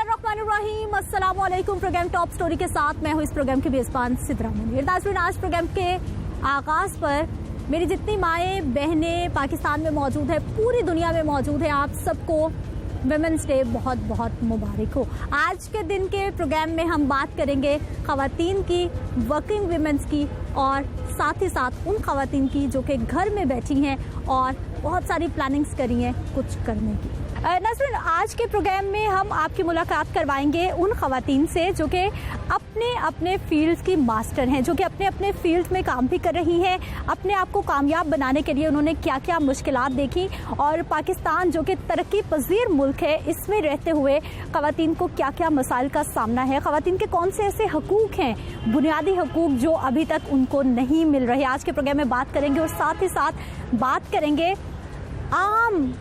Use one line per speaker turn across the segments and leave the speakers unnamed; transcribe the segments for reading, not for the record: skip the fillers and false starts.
बिस्मिल्लाहिर्रहमानिर्रहीम, अस्सलाम वालेकुम। प्रोग्राम टॉप स्टोरी के साथ मैं हूँ इस प्रोग्राम की मेजबान सिद्रा मुनीर। आज प्रोग्राम के आगाज पर मेरी जितनी माएँ बहनें पाकिस्तान में मौजूद है, पूरी दुनिया में मौजूद है, आप सबको वुमेन्स डे बहुत बहुत मुबारक हो। आज के दिन के प्रोग्राम में हम बात करेंगे ख़वातीन की, वर्किंग वुमेन्स की, और साथ ही साथ उन ख़वातीन की जो कि घर में बैठी हैं और बहुत सारी प्लानिंग्स करी हैं कुछ करने की। नाज़रीन, आज के प्रोग्राम में हम आपकी मुलाकात करवाएंगे उन ख़वातीन से जो कि अपने अपने फील्ड्स की मास्टर हैं, जो कि अपने अपने फील्ड में काम भी कर रही हैं। अपने आप को कामयाब बनाने के लिए उन्होंने क्या क्या मुश्किलात देखी और पाकिस्तान जो कि तरक्की पजीर मुल्क है, इसमें रहते हुए ख़वातीन को क्या क्या मसाइल का सामना है, ख़वातीन के कौन से ऐसे हकूक़ हैं, बुनियादी हकूक़ जो अभी तक उनको नहीं मिल रहे। आज के प्रोग्राम में बात करेंगे और साथ ही साथ बात करेंगे आम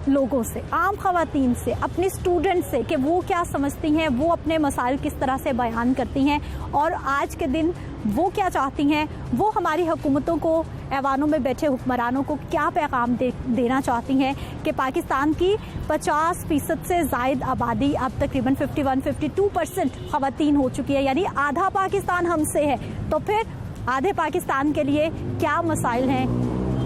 लोगों से, आम ख़वातीन से, अपने स्टूडेंट से कि वो क्या समझती हैं, वो अपने मसाइल किस तरह से बयान करती हैं और आज के दिन वो क्या चाहती हैं, वो हमारी हुकूमतों को, ऐवानों में बैठे हुक्मरानों को क्या पैगाम देना चाहती हैं कि पाकिस्तान की 50% से ज़ायद आबादी अब तकरीबन 51-52% ख़वातीन हो चुकी है, यानी आधा पाकिस्तान हमसे है। तो फिर आधे पाकिस्तान के लिए क्या मसाइल हैं,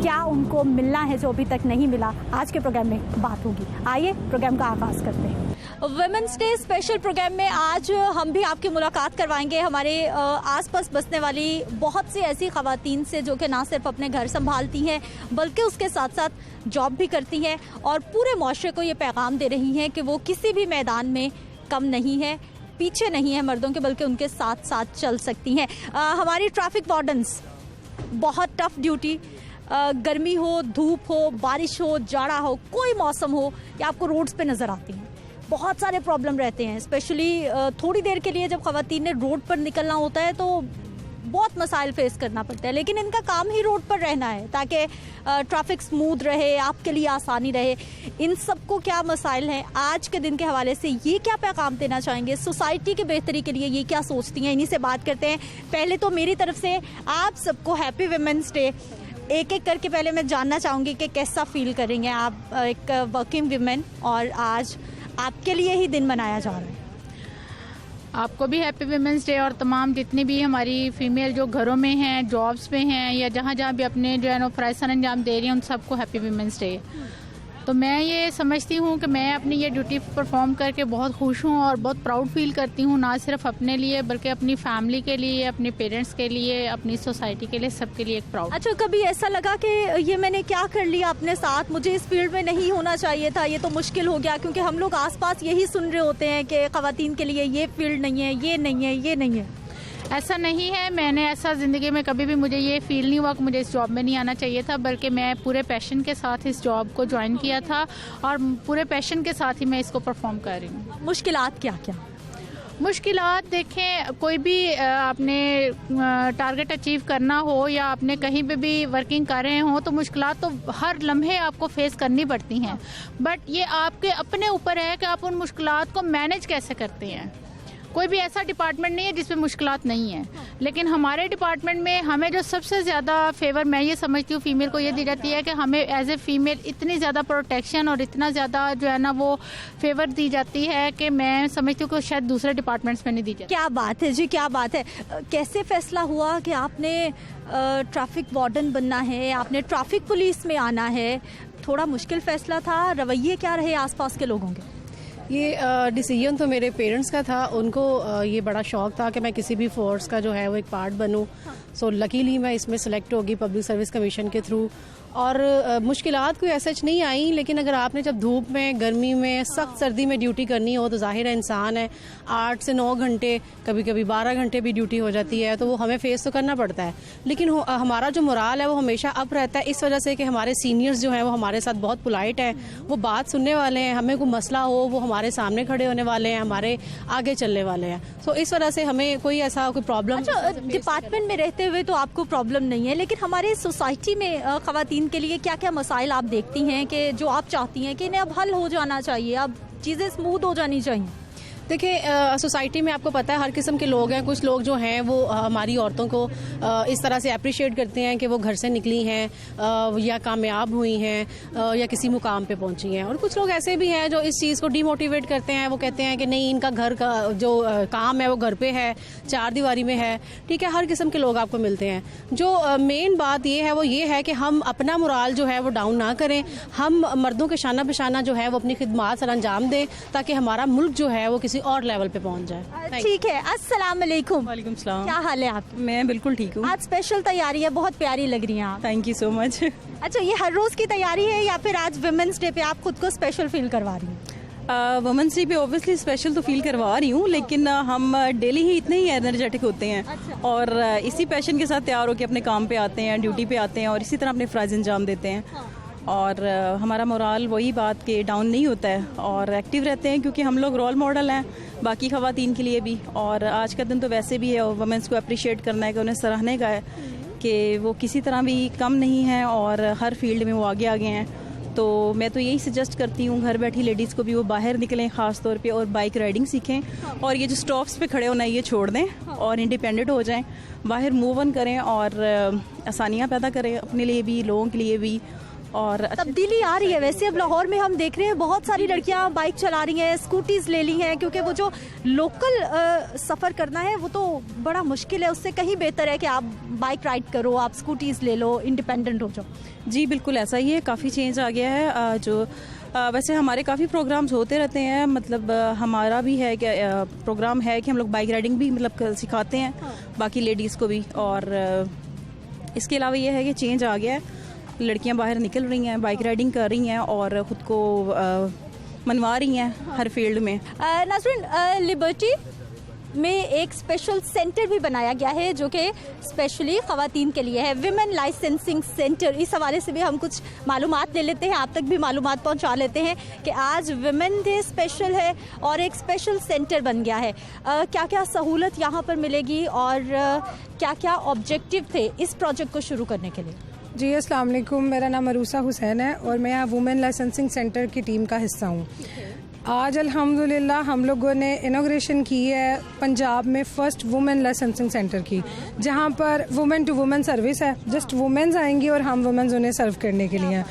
क्या उनको मिलना है जो अभी तक नहीं मिला, आज के प्रोग्राम में बात होगी। आइए प्रोग्राम का आगाज़ करते हैं। वुमेन्स डे स्पेशल प्रोग्राम में आज हम भी आपकी मुलाकात करवाएंगे हमारे आसपास बसने वाली बहुत सी ऐसी ख़वातीन से जो कि ना सिर्फ अपने घर संभालती हैं बल्कि उसके साथ साथ जॉब भी करती हैं और पूरे माशरे को ये पैगाम दे रही हैं कि वो किसी भी मैदान में कम नहीं है, पीछे नहीं है मर्दों के, बल्कि उनके साथ साथ चल सकती हैं। हमारी ट्रैफिक वार्डन्स, बहुत टफ ड्यूटी, गर्मी हो, धूप हो, बारिश हो, जाड़ा हो, कोई मौसम हो, या आपको रोड्स पे नज़र आती हैं। बहुत सारे प्रॉब्लम रहते हैं, स्पेशली थोड़ी देर के लिए जब ख़वातीन ने रोड पर निकलना होता है तो बहुत मसाइल फेस करना पड़ता है, लेकिन इनका काम ही रोड पर रहना है ताकि ट्रैफिक स्मूथ रहे, आपके लिए आसानी रहे। इन सबको क्या मसाइल हैं, आज के दिन के हवाले से ये क्या पैगाम देना चाहेंगे, सोसाइटी की बेहतरी के लिए ये क्या सोचती हैं, इन्हीं से बात करते हैं। पहले तो मेरी तरफ से आप सबको हैप्पी वुमेन्स डे। एक एक करके पहले मैं जानना चाहूँगी कि कैसा फील करेंगे आप एक वर्किंग वुमेन और आज आपके लिए ही दिन मनाया जा रहा है।
आपको भी हैप्पी वुमेन्स डे और तमाम जितनी भी हमारी फीमेल जो घरों में हैं, जॉब्स में हैं या जहाँ जहाँ भी अपने जो है ना फ़राइज़ अंजाम दे रही हैं, उन सबको हैप्पी वुमेन्स डे। तो मैं ये समझती हूँ कि मैं अपनी ये ड्यूटी परफॉर्म करके बहुत खुश हूँ और बहुत प्राउड फील करती हूँ, ना सिर्फ अपने लिए बल्कि अपनी फैमिली के लिए, अपने पेरेंट्स के लिए, अपनी सोसाइटी के लिए, सबके लिए एक प्राउड।
अच्छा, कभी ऐसा लगा कि ये मैंने क्या कर लिया अपने साथ, मुझे इस फील्ड में नहीं होना चाहिए था, ये तो मुश्किल हो गया, क्योंकि हम लोग आसपास यही सुन रहे होते हैं कि ख़वातीन के लिए ये फील्ड नहीं है, ये नहीं है, ये नहीं है।
ऐसा नहीं है, मैंने ऐसा ज़िंदगी में कभी भी मुझे ये फील नहीं हुआ कि मुझे इस जॉब में नहीं आना चाहिए था, बल्कि मैं पूरे पैशन के साथ इस जॉब को ज्वाइन किया था और पूरे पैशन के साथ ही मैं इसको परफॉर्म कर रही हूँ।
मुश्किलात क्या क्या?
मुश्किलात देखें, कोई भी आपने टारगेट अचीव करना हो या आपने कहीं पे भी वर्किंग कर रहे हो तो मुश्किलात तो हर लम्हे आपको फेस करनी पड़ती हैं, बट ये आपके अपने ऊपर है कि आप उन मुश्किलात को मैनेज कैसे करते हैं। कोई भी ऐसा डिपार्टमेंट नहीं है जिसमें मुश्किलात नहीं है, लेकिन हमारे डिपार्टमेंट में हमें जो सबसे ज़्यादा फेवर मैं ये समझती हूँ फीमेल को ये दी जाती है कि हमें एज ए फीमेल इतनी ज़्यादा प्रोटेक्शन और इतना ज़्यादा जो है ना वो फेवर दी जाती है कि मैं समझती हूँ कि शायद दूसरे डिपार्टमेंट्स में नहीं दी जाती।
क्या बात है जी, क्या बात है। कैसे फैसला हुआ कि आपने ट्रैफिक वार्डन बनना है, आपने ट्रैफिक पुलिस में आना है? थोड़ा मुश्किल फैसला था, रवैये क्या रहे आसपास के लोगों के?
ये डिसीजन तो मेरे पेरेंट्स का था, उनको ये बड़ा शौक था कि मैं किसी भी फोर्स का जो है वो एक पार्ट बनूं। सो लकीली मैं इसमें सेलेक्ट होगी पब्लिक सर्विस कमीशन के थ्रू। और मुश्किलात कोई ऐसा नहीं आई, लेकिन अगर आपने जब धूप में, गर्मी में, सख्त सर्दी में ड्यूटी करनी हो तो जाहिर है इंसान है 8 से 9 घंटे, कभी कभी 12 घंटे भी ड्यूटी हो जाती है, तो वो हमें फेस तो करना पड़ता है। लेकिन हमारा जो मोराल है वो हमेशा अप रहता है, इस वजह से कि हमारे सीनियर्स जो हैं वो हमारे साथ बहुत पोलाइट हैं, वो बात सुनने वाले हैं, हमें कोई मसला हो वो हमारे सामने खड़े होने वाले हैं, हमारे आगे चलने वाले हैं। सो इस वजह से हमें कोई ऐसा कोई प्रॉब्लम।
अच्छा, डिपार्टमेंट में रहते हुए तो आपको प्रॉब्लम नहीं है, लेकिन हमारे सोसाइटी में ख़वातीन के लिए क्या क्या मसाइल आप देखती हैं कि जो आप चाहती हैं कि इन्हें अब हल हो जाना चाहिए, अब चीज़ें स्मूथ हो जानी चाहिए?
देखिए सोसाइटी में आपको पता है हर किस्म के लोग हैं। कुछ लोग जो हैं वो हमारी औरतों को इस तरह से अप्रिशिएट करते हैं कि वो घर से निकली हैं या कामयाब हुई हैं या किसी मुकाम पे पहुंची हैं, और कुछ लोग ऐसे भी हैं जो इस चीज़ को डीमोटिवेट करते हैं। वो कहते हैं कि नहीं, इनका घर का जो काम है वो घर पे है, चार दीवारी में है। ठीक है, हर किस्म के लोग आपको मिलते हैं। जो मेन बात ये है कि हम अपना मोराल जो है वो डाउन ना करें। हम मर्दों के शाना बशाना जो है वो अपनी खिदमात सर अंजाम दें ताकि हमारा मुल्क जो है वो किसी और लेवल पे पहुंच जाए।
ठीक है, अस्सलाम वालेकुम।
वालेकुम सलाम।
क्या हाल है आपकी?
मैं बिल्कुल ठीक हूँ।
आज स्पेशल तैयारी है, बहुत प्यारी लग रही हैं आप।
Thank you so much.
अच्छा, ये हर रोज की तैयारी है या फिर आज वुमेन्स डे पे आप खुद को स्पेशल फील करवा रही हैं?
वुमेन्स डे पे ऑब्वियसली स्पेशल तो फील करवा रही हूँ, लेकिन हम डेली ही इतने ही एनर्जेटिक होते हैं।
अच्छा।
और इसी पैशन के साथ तैयार होकर अपने काम पे आते हैं, ड्यूटी पे आते हैं और इसी तरह अपने फ़र्ज़ अंजाम देते हैं। और हमारा मोराल वही बात के डाउन नहीं होता है और एक्टिव रहते हैं, क्योंकि हम लोग रोल मॉडल हैं बाकी ख़वातीन के लिए भी। और आज का दिन तो वैसे भी है, वुमेन्स को अप्रिशिएट करना है, कि उन्हें सराहने का है कि वो किसी तरह भी कम नहीं हैं और हर फील्ड में वो आगे हैं। तो मैं तो यही सजेस्ट करती हूँ घर बैठी लेडीज़ को भी वो बाहर निकलें ख़ास तौर पे और बाइक राइडिंग सीखें और ये जो स्टॉप्स पे खड़े होना है ये छोड़ दें और इंडिपेंडेंट हो जाएं, बाहर मूव ऑन करें और आसानियाँ पैदा करें अपने लिए भी, लोगों के लिए भी। और
तब्दीली आ रही है वैसे। अब लाहौर में हम देख रहे हैं बहुत सारी लड़कियां बाइक चला रही हैं, स्कूटीज ले ली हैं, क्योंकि वो जो लोकल सफ़र करना है वो तो बड़ा मुश्किल है। उससे कहीं बेहतर है कि आप बाइक राइड करो, आप स्कूटीज ले लो, इंडिपेंडेंट हो जाओ।
जी बिल्कुल ऐसा ही है, काफ़ी चेंज आ गया है। जो वैसे हमारे काफ़ी प्रोग्राम्स होते रहते हैं, मतलब हमारा भी है कि प्रोग्राम है कि हम लोग बाइक राइडिंग भी मतलब सिखाते हैं बाकी लेडीज़ को भी। और इसके अलावा ये है कि चेंज आ गया है, लड़कियां बाहर निकल रही हैं, बाइक राइडिंग कर रही हैं और ख़ुद को मनवा रही हैं हर फील्ड में।
नाज़रीन, लिबर्टी में एक स्पेशल सेंटर भी बनाया गया है जो कि स्पेशली ख़वातीन के लिए है, विमेन लाइसेंसिंग सेंटर। इस हवाले से भी हम कुछ मालूमात ले लेते हैं, आप तक भी मालूमात पहुंचा लेते हैं कि आज विमेन डे स्पेशल है और एक स्पेशल सेंटर बन गया है। क्या क्या सहूलत यहाँ पर मिलेगी और क्या क्या ऑब्जेक्टिव थे इस प्रोजेक्ट को शुरू करने के लिए?
जी अस्सलाम वालेकुम, मेरा नाम अरूसा हुसैन है और मैं यहाँ वुमेन लाइसेंसिंग सेंटर की टीम का हिस्सा हूँ। आज अल्हम्दुलिल्लाह हम लोगों ने इनॉग्रेशन की है पंजाब में फर्स्ट वुमेन लाइसेंसिंग सेंटर की, जहाँ पर वुमेन टू वुमेन सर्विस है। जस्ट वुमेन्स आएंगी और हम वुमेन्स उन्हें सर्व करने के लिए हैं।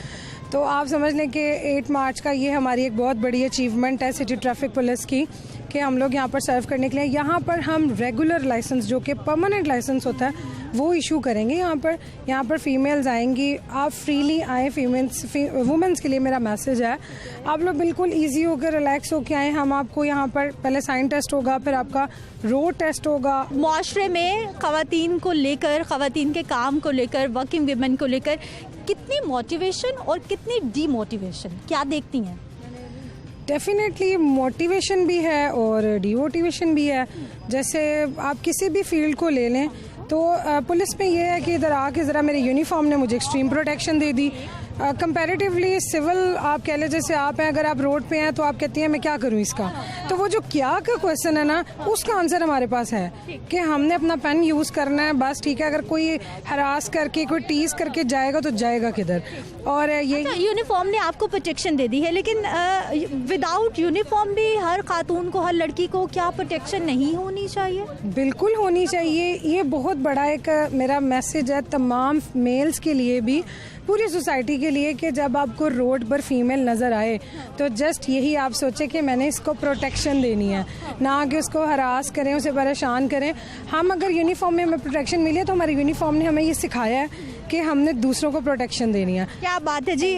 तो आप समझ लें कि 8 मार्च का ये हमारी एक बहुत बड़ी अचीवमेंट है सिटी ट्रैफिक पुलिस की, कि हम लोग यहाँ पर सर्व करने के लिए। यहाँ पर हम रेगुलर लाइसेंस जो कि परमानेंट लाइसेंस होता है वो इशू करेंगे। यहाँ पर फीमेल्स आएंगी, आप फ्रीली आएँ। वुमेन्स के लिए मेरा मैसेज है, आप लोग बिल्कुल इजी होकर रिलैक्स होकर आएँ। हम आपको यहाँ पर पहले साइन टेस्ट होगा, फिर आपका रोड टेस्ट होगा।
माशरे में ख़वातीन को लेकर, ख़वातीन के काम को लेकर, वर्किंग वीमेन को लेकर कितनी मोटिवेशन और कितनी डीमोटिवेशन क्या देखती हैं?
डेफिनेटली मोटिवेशन भी है और डीमोटिवेशन भी है। जैसे आप किसी भी फील्ड को ले लें तो पुलिस में ये है कि इधर आके ज़रा मेरे यूनिफॉर्म ने मुझे एक्सट्रीम प्रोटेक्शन दे दी। कंपैरेटिवली सिविल आप कह लें, जैसे आप हैं, अगर आप रोड पे हैं तो आप कहती हैं मैं क्या करूं इसका। तो वो जो क्या का क्वेश्चन है ना, उसका आंसर हमारे पास है कि हमने अपना पेन यूज़ करना है बस। ठीक है, अगर कोई हरास करके, कोई टीज करके जाएगा तो जाएगा किधर। और ये
यूनिफॉर्म ने आपको प्रोटेक्शन दे दी है, लेकिन विदाउट यूनिफॉर्म भी हर खातून को, हर लड़की को क्या प्रोटेक्शन नहीं होनी चाहिए?
बिल्कुल होनी चाहिए। ये बहुत बड़ा एक मेरा मैसेज है तमाम मेल्स के लिए भी, पूरी सोसाइटी के लिए, कि जब आपको रोड पर फीमेल नज़र आए तो जस्ट यही आप सोचें कि मैंने इसको प्रोटेक्शन देनी है, ना कि उसको हरास करें, उसे परेशान करें। हम अगर यूनिफॉर्म में हमें प्रोटेक्शन मिली है तो हमारे यूनिफॉर्म ने हमें ये सिखाया है कि हमने दूसरों को प्रोटेक्शन देनी है।
क्या बात है जी।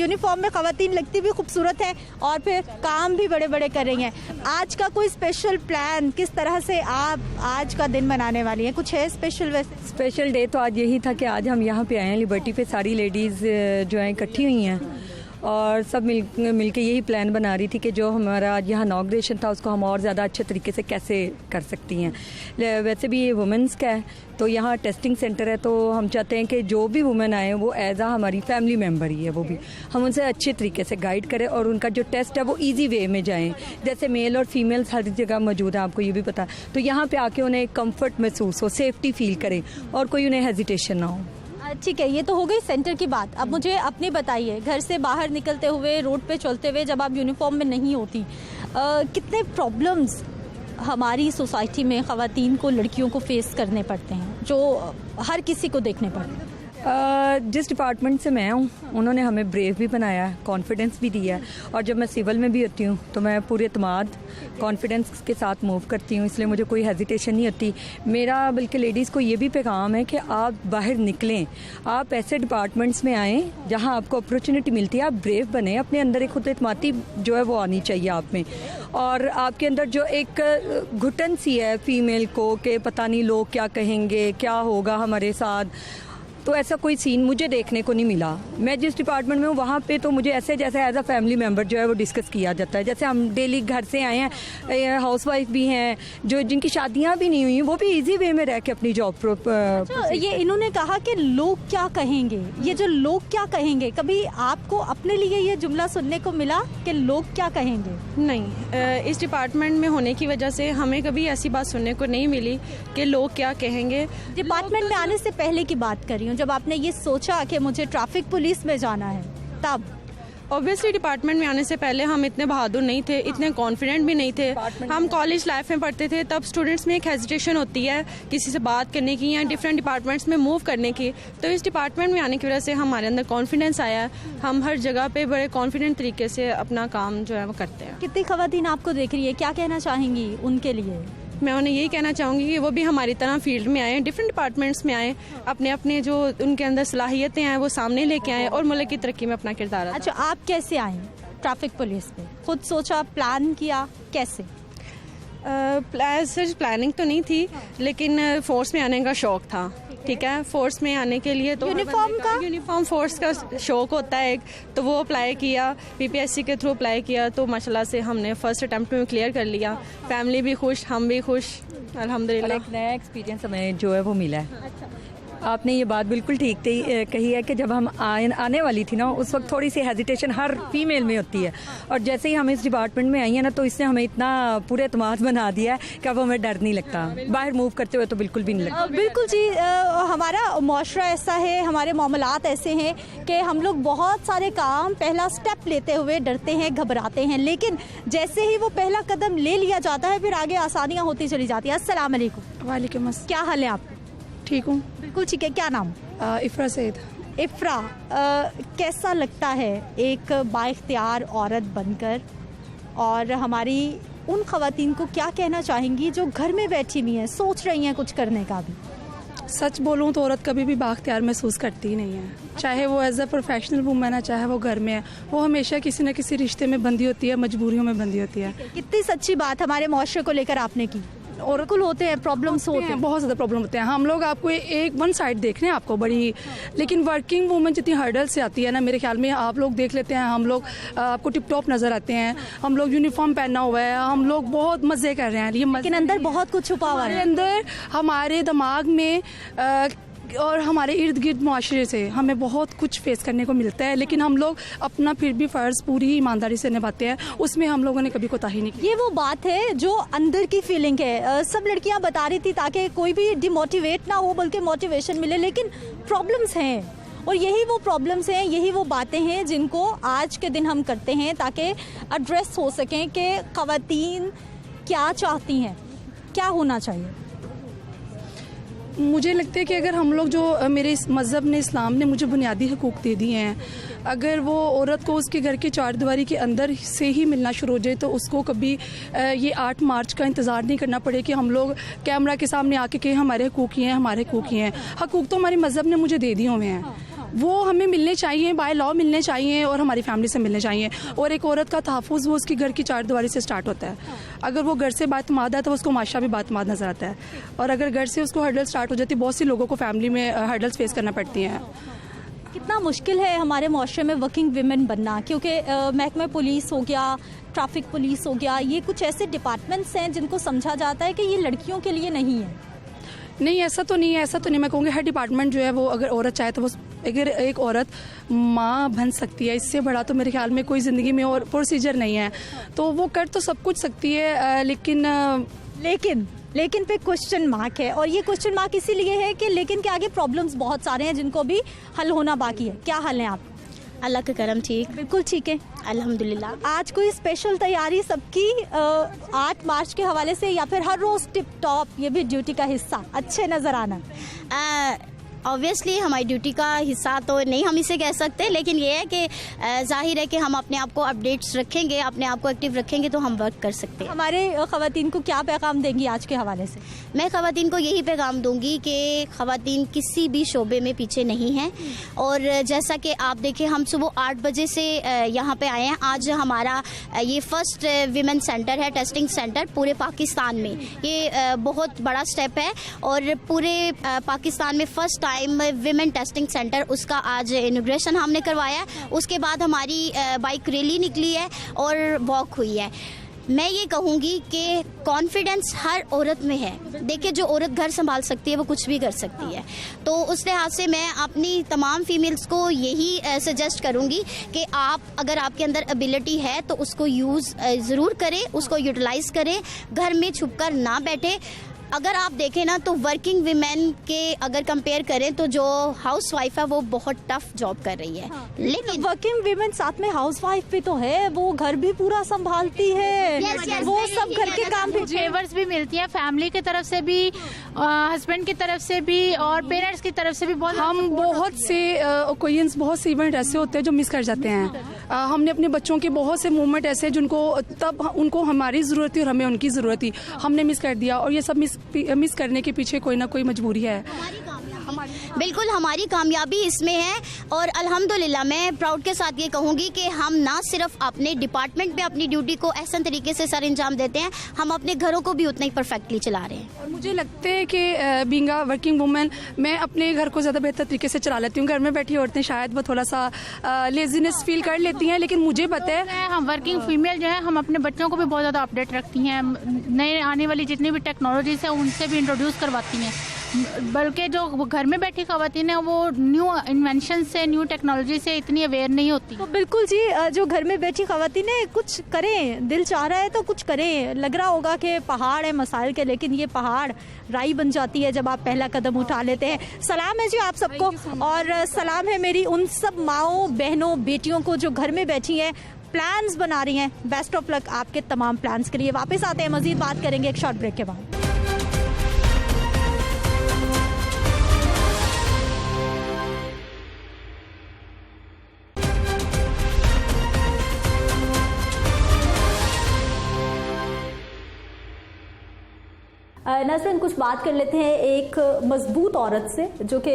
यूनिफॉर्म में ख़वातीन लगती भी खूबसूरत है और फिर काम भी बड़े बड़े कर रही हैं। आज का कोई स्पेशल प्लान, किस तरह से आप आज का दिन मनाने वाली हैं? कुछ है स्पेशल? वैसे
स्पेशल डे तो आज यही था कि आज हम यहाँ पे आए हैं लिबर्टी पे, सारी लेडीज़ जो हैं इकट्ठी हुई हैं और सब मिल के यही प्लान बना रही थी कि जो हमारा आज यहाँ इनॉग्रेशन था उसको हम और ज़्यादा अच्छे तरीके से कैसे कर सकती हैं। वैसे भी ये वुमेंस का है तो यहाँ टेस्टिंग सेंटर है, तो हम चाहते हैं कि जो भी वुमेन आए वो एज आ हमारी फैमिली मेम्बर ही है, वो भी हम उनसे अच्छे तरीके से गाइड करें और उनका जो टेस्ट है वो ईजी वे में जाएँ। जैसे मेल और फीमेल्स हर जगह मौजूद है, आपको ये भी पता, तो यहाँ पर आके उन्हें कम्फर्ट महसूस हो, सेफ्टी फील करें और कोई उन्हें हेजिटेशन ना हो।
ठीक है, ये तो हो गई सेंटर की बात। अब मुझे अपनी बताइए, घर से बाहर निकलते हुए, रोड पे चलते हुए, जब आप यूनिफॉर्म में नहीं होती, कितने प्रॉब्लम्स हमारी सोसाइटी में ख़वातीन को, लड़कियों को फेस करने पड़ते हैं, जो हर किसी को देखने पड़ते हैं?
जिस डिपार्टमेंट से मैं हूँ उन्होंने हमें ब्रेव भी बनाया है, कॉन्फिडेंस भी दिया है, और जब मैं सिविल में भी होती हूँ तो मैं पूरे एतमाद कॉन्फिडेंस के साथ मूव करती हूँ, इसलिए मुझे कोई हेजिटेशन नहीं होती। मेरा बल्कि लेडीज़ को ये भी पैगाम है कि आप बाहर निकलें, आप ऐसे डिपार्टमेंट्स में आएँ जहाँ आपको अपॉर्चुनिटी मिलती है, आप ब्रेव बने, अपने अंदर एक खुद एतमादी जो है वो आनी चाहिए आप में, और आपके अंदर जो एक घुटन सी है फीमेल को कि पता नहीं लोग क्या कहेंगे, क्या होगा हमारे साथ, तो ऐसा कोई सीन मुझे देखने को नहीं मिला। मैं जिस डिपार्टमेंट में हूँ वहाँ पे तो मुझे ऐसे जैसे एज अ फैमिली मेंबर जो है वो डिस्कस किया जाता है, जैसे हम डेली घर से आए हैं, हाउसवाइफ भी हैं, जो जिनकी शादियाँ भी नहीं हुई, वो भी इजी वे में रह के अपनी जॉब
ये इन्होंने कहा कि लोग क्या कहेंगे, ये जो लोग क्या कहेंगे, कभी आपको अपने लिए ये जुमला सुनने को मिला कि लोग क्या कहेंगे?
नहीं, इस डिपार्टमेंट में होने की वजह से हमें कभी ऐसी बात सुनने को नहीं मिली कि लोग क्या कहेंगे।
डिपार्टमेंट में आने से पहले की बात कर रही हूँ, जब आपने ये सोचा कि मुझे ट्रैफिक पुलिस में जाना है, तब?
ऑब्वियसली डिपार्टमेंट में आने से पहले हम इतने बहादुर नहीं थे, इतने कॉन्फिडेंट भी नहीं थे। हम कॉलेज लाइफ में पढ़ते थे, तब स्टूडेंट्स में एक हेजिटेशन होती है किसी से बात करने की या डिफरेंट डिपार्टमेंट्स में मूव करने की। तो इस डिपार्टमेंट में आने की वजह से हमारे अंदर कॉन्फिडेंस आया, हम हर जगह पे बड़े कॉन्फिडेंट तरीके से अपना काम जो है वो करते हैं।
कितनी ख़वातीन आपको देख रही है, क्या कहना चाहेंगी उनके लिए?
मैं उन्हें यही कहना चाहूँगी कि वो भी हमारी तरह फील्ड में आए, डिफरेंट डिपार्टमेंट्स में आए, अपने अपने जो उनके अंदर सलाहियतें हैं वो सामने लेके आए और मुल्क की तरक्की में अपना किरदार अदा।
अच्छा, आप कैसे आए ट्रैफिक पुलिस पे? खुद सोचा, प्लान किया, कैसे?
सिर्फ प्लानिंग तो नहीं थी, लेकिन फोर्स में आने का शौक था। ठीक है, फोर्स में आने के लिए तो यूनिफॉर्म फोर्स का शौक होता है एक, तो वो अप्लाई किया, पीपीएससी के थ्रू अप्लाई किया, तो माशाल्लाह से हमने फर्स्ट अटेम्प्ट में क्लियर कर लिया। फैमिली भी खुश, हम भी खुश, अल्हम्दुलिल्लाह।
एक नया एक्सपीरियंस हमें जो है वो मिला है। आपने ये बात बिल्कुल ठीक कही है कि जब हम आने वाली थी ना, उस वक्त थोड़ी सी हेजिटेशन हर फीमेल में होती है, और जैसे ही हम इस डिपार्टमेंट में आई हैं ना, तो इसने हमें इतना पूरे एतमाद बना दिया है कि अब हमें डर नहीं लगता, बाहर मूव करते हुए तो बिल्कुल भी नहीं लगता।
बिल्कुल जी, हमारा मुआशरा ऐसा है, हमारे मामलात ऐसे हैं कि हम लोग बहुत सारे काम पहला स्टेप लेते हुए डरते हैं, घबराते हैं, लेकिन जैसे ही वो पहला कदम ले लिया जाता है फिर आगे आसानियाँ होती चली जाती है। अस्सलाम वालेकुम।
वालेकुम अस्सलाम।
क्या हाल है आपका?
ठीक हूँ।
बिल्कुल ठीक है। क्या नाम?
इफ्रा सैद।
इफ्रा, कैसा लगता है एक बाइख्तियार औरत बनकर, और हमारी उन ख़वातीन को क्या कहना चाहेंगी जो घर में बैठी हुई हैं, सोच रही हैं कुछ करने का भी?
सच बोलूँ तो औरत कभी भी बाख्तियार महसूस करती ही नहीं है, चाहे वो एज अ प्रोफेशनल वूमेन है, चाहे वो घर में है, वो हमेशा किसी न किसी रिश्ते में बंधी होती है, मजबूरियों में बंधी होती है।
कितनी सच्ची बात हमारे मुआशरे को लेकर आपने की। और कुल होते हैं, प्रॉब्लम्स होते हैं,
बहुत ज़्यादा प्रॉब्लम होते हैं। हम लोग आपको एक वन साइड देख रहे हैं आपको बड़ी, लेकिन वर्किंग वूमेन जितनी हर्डल से आती है ना, मेरे ख्याल में आप लोग देख लेते हैं, हम लोग आपको टिप टॉप नज़र आते हैं, हम लोग यूनिफॉर्म पहना हुआ है, हम लोग बहुत मज़े कर रहे हैं,
लेकिन अंदर बहुत कुछ छुपा हुआ है।
अंदर हमारे दिमाग में और हमारे इर्द गिर्द मुआशरे से हमें बहुत कुछ फेस करने को मिलता है, लेकिन हम लोग अपना फिर भी फ़र्ज़ पूरी ईमानदारी से निभाते हैं, उसमें हम लोगों ने कभी कोताही नहीं की।
ये वो बात है जो अंदर की फीलिंग है। सब लड़कियां बता रही थी ताकि कोई भी डिमोटिवेट ना हो, बल्कि मोटिवेशन मिले, लेकिन प्रॉब्लम्स हैं, और यही वो प्रॉब्लम्स हैं, यही वो बातें हैं जिनको आज के दिन हम करते हैं ताकि एड्रेस हो सकें कि ख़वातीन क्या चाहती हैं, क्या होना चाहिए।
मुझे लगता है कि अगर हम लोग जो मेरे इस मज़हब ने, इस्लाम ने मुझे बुनियादी हकूक़ दे दिए हैं, अगर वो औरत को उसके घर की चारदीवारी के अंदर से ही मिलना शुरू हो जाए तो उसको कभी ये 8 मार्च का इंतज़ार नहीं करना पड़े कि हम लोग कैमरा के सामने आके कि हमारे हकूक़ ही हैं, हमारे हकूक़ ही हैं। हकूक़ तो हमारे मज़हब ने मुझे दे दिए हुए हैं, वो हमें मिलने चाहिए, बाय लॉ मिलने चाहिए, और हमारी फैमिली से मिलने चाहिए। और एक औरत का तहफ़्फ़ुज़ वो उसकी घर की चारदीवारी से स्टार्ट होता है। अगर वो घर से बातमाद है तो उसको माशा भी बातमाद नज़र आता है, और अगर घर से उसको हर्डल स्टार्ट हो जाती है, बहुत सी लोगों को फैमिली में हर्डल्स फेस करना पड़ती हैं।
कितना मुश्किल है हमारे मुआशरे में वर्किंग विमेन बनना, क्योंकि महकमा पुलिस हो गया, ट्रैफिक पुलिस हो गया, ये कुछ ऐसे डिपार्टमेंट्स हैं जिनको समझा जाता है कि ये लड़कियों के लिए नहीं है।
नहीं, ऐसा तो नहीं है, ऐसा तो नहीं। मैं कहूँगी हर डिपार्टमेंट जो है वो, अगर औरत चाहे तो वो, अगर एक औरत माँ बन सकती है, इससे बड़ा तो मेरे ख्याल में कोई ज़िंदगी में और प्रोसीजर नहीं है, तो वो कर तो सब कुछ सकती है, लेकिन
लेकिन पे क्वेश्चन मार्क है, और ये क्वेश्चन मार्क इसीलिए है कि लेकिन के आगे प्रॉब्लम्स बहुत सारे हैं जिनको भी हल होना बाकी है। क्या हाल है आप?
अल्लाह का करम, ठीक,
बिल्कुल ठीक है,
अल्हम्दुलिल्लाह।
आज कोई स्पेशल तैयारी सबकी 8 मार्च के हवाले से, या फिर हर रोज टिप टॉप ये भी ड्यूटी का हिस्सा अच्छे नजर आना?
ऑब्वियसली हमारी ड्यूटी का हिस्सा तो नहीं हम इसे कह सकते, लेकिन ये है कि जाहिर है कि हम अपने आप को अपडेट्स रखेंगे, अपने आप को एक्टिव रखेंगे तो हम वर्क कर सकते हैं।
हमारे ख़वातीन को क्या पैगाम देंगी आज के हवाले से?
मैं ख़वातीन को यही पैगाम दूंगी कि ख़वातीन किसी भी शोबे में पीछे नहीं हैं, और जैसा कि आप देखें हम सुबह 8 बजे से यहाँ पे आए हैं। आज हमारा ये फर्स्ट विमेन सेंटर है, टेस्टिंग सेंटर पूरे पाकिस्तान में। ये बहुत बड़ा स्टेप है, और पूरे पाकिस्तान में first time women testing centre, उसका आज इनॉग्रेशन हमने करवाया है। उसके बाद हमारी बाइक रैली निकली है और वॉक हुई है। मैं ये कहूँगी कि कॉन्फिडेंस हर औरत में है। देखिए, जो औरत घर संभाल सकती है वो कुछ भी कर सकती है। तो उस लिहाज से मैं अपनी तमाम फीमेल्स को यही सजेस्ट करूँगी कि आप अगर आपके अंदर एबिलिटी है तो उसको यूज़ ज़रूर करें, उसको यूटिलाइज करें, घर में छुप कर ना बैठे। अगर आप देखें ना तो वर्किंग वीमेन के अगर कंपेयर करें तो जो हाउस वाइफ है वो बहुत टफ जॉब कर रही है। लेकिन
वर्किंग वीमेन साथ में हाउस वाइफ भी तो है, वो घर भी पूरा संभालती है। वो सब घर के काम भी,
फेवर्स भी मिलती हैं फैमिली की तरफ से भी, हस्बैंड की तरफ से भी, और पेरेंट्स की तरफ से भी।
हम बहुत से ओकेजन्स, बहुत से इवेंट ऐसे होते हैं जो मिस कर जाते हैं। हमने अपने बच्चों के बहुत से मूवमेंट ऐसे जिनको तब उनको हमारी ज़रूरत थी और हमें उनकी ज़रूरत थी, हमने मिस कर दिया, और ये सब मिस करने के पीछे कोई ना कोई मजबूरी है।
बिल्कुल हमारी कामयाबी इसमें है, और अल्हम्दुलिल्लाह मैं प्राउड के साथ ये कहूँगी कि हम ना सिर्फ अपने डिपार्टमेंट में अपनी ड्यूटी को एहसन तरीके से सर अंजाम देते हैं, हम अपने घरों को भी उतना ही परफेक्टली चला रहे हैं।
और मुझे लगता है कि बीइंग अ वर्किंग वुमेन मैं अपने घर को ज़्यादा बेहतर तरीके से चला लेती हूँ। घर में बैठी औरतें शायद वो थोड़ा सा लेजीनेस फील कर लेती हैं, लेकिन मुझे पता है
हम वर्किंग फीमेल जो है हम अपने बच्चों को भी बहुत ज़्यादा अपडेट रखती हैं, नए आने वाली जितनी भी टेक्नोलॉजीज है उनसे भी इंट्रोड्यूस करवाती हैं। बल्कि जो घर में बैठी ख़वातीन है वो न्यू इन्वेंशन से, न्यू टेक्नोलॉजी से इतनी अवेयर नहीं होती।
तो बिल्कुल जी, जो घर में बैठी ख़वातीन है कुछ करें, दिल चाह रहा है तो कुछ करें। लग रहा होगा कि पहाड़ है मसाइल के, लेकिन ये पहाड़ राई बन जाती है जब आप पहला कदम उठा लेते हैं। सलाम है जी आप सबको, और सलाम है मेरी उन सब माओं, बहनों, बेटियों को जो घर में बैठी हैं, प्लान्स बना रही हैं। बेस्ट ऑफ लक आपके तमाम प्लान्स के लिए। वापस आते हैं, मजीद बात करेंगे एक शॉर्ट ब्रेक के बाद। नज़रीन, कुछ बात कर लेते हैं एक मजबूत औरत से जो कि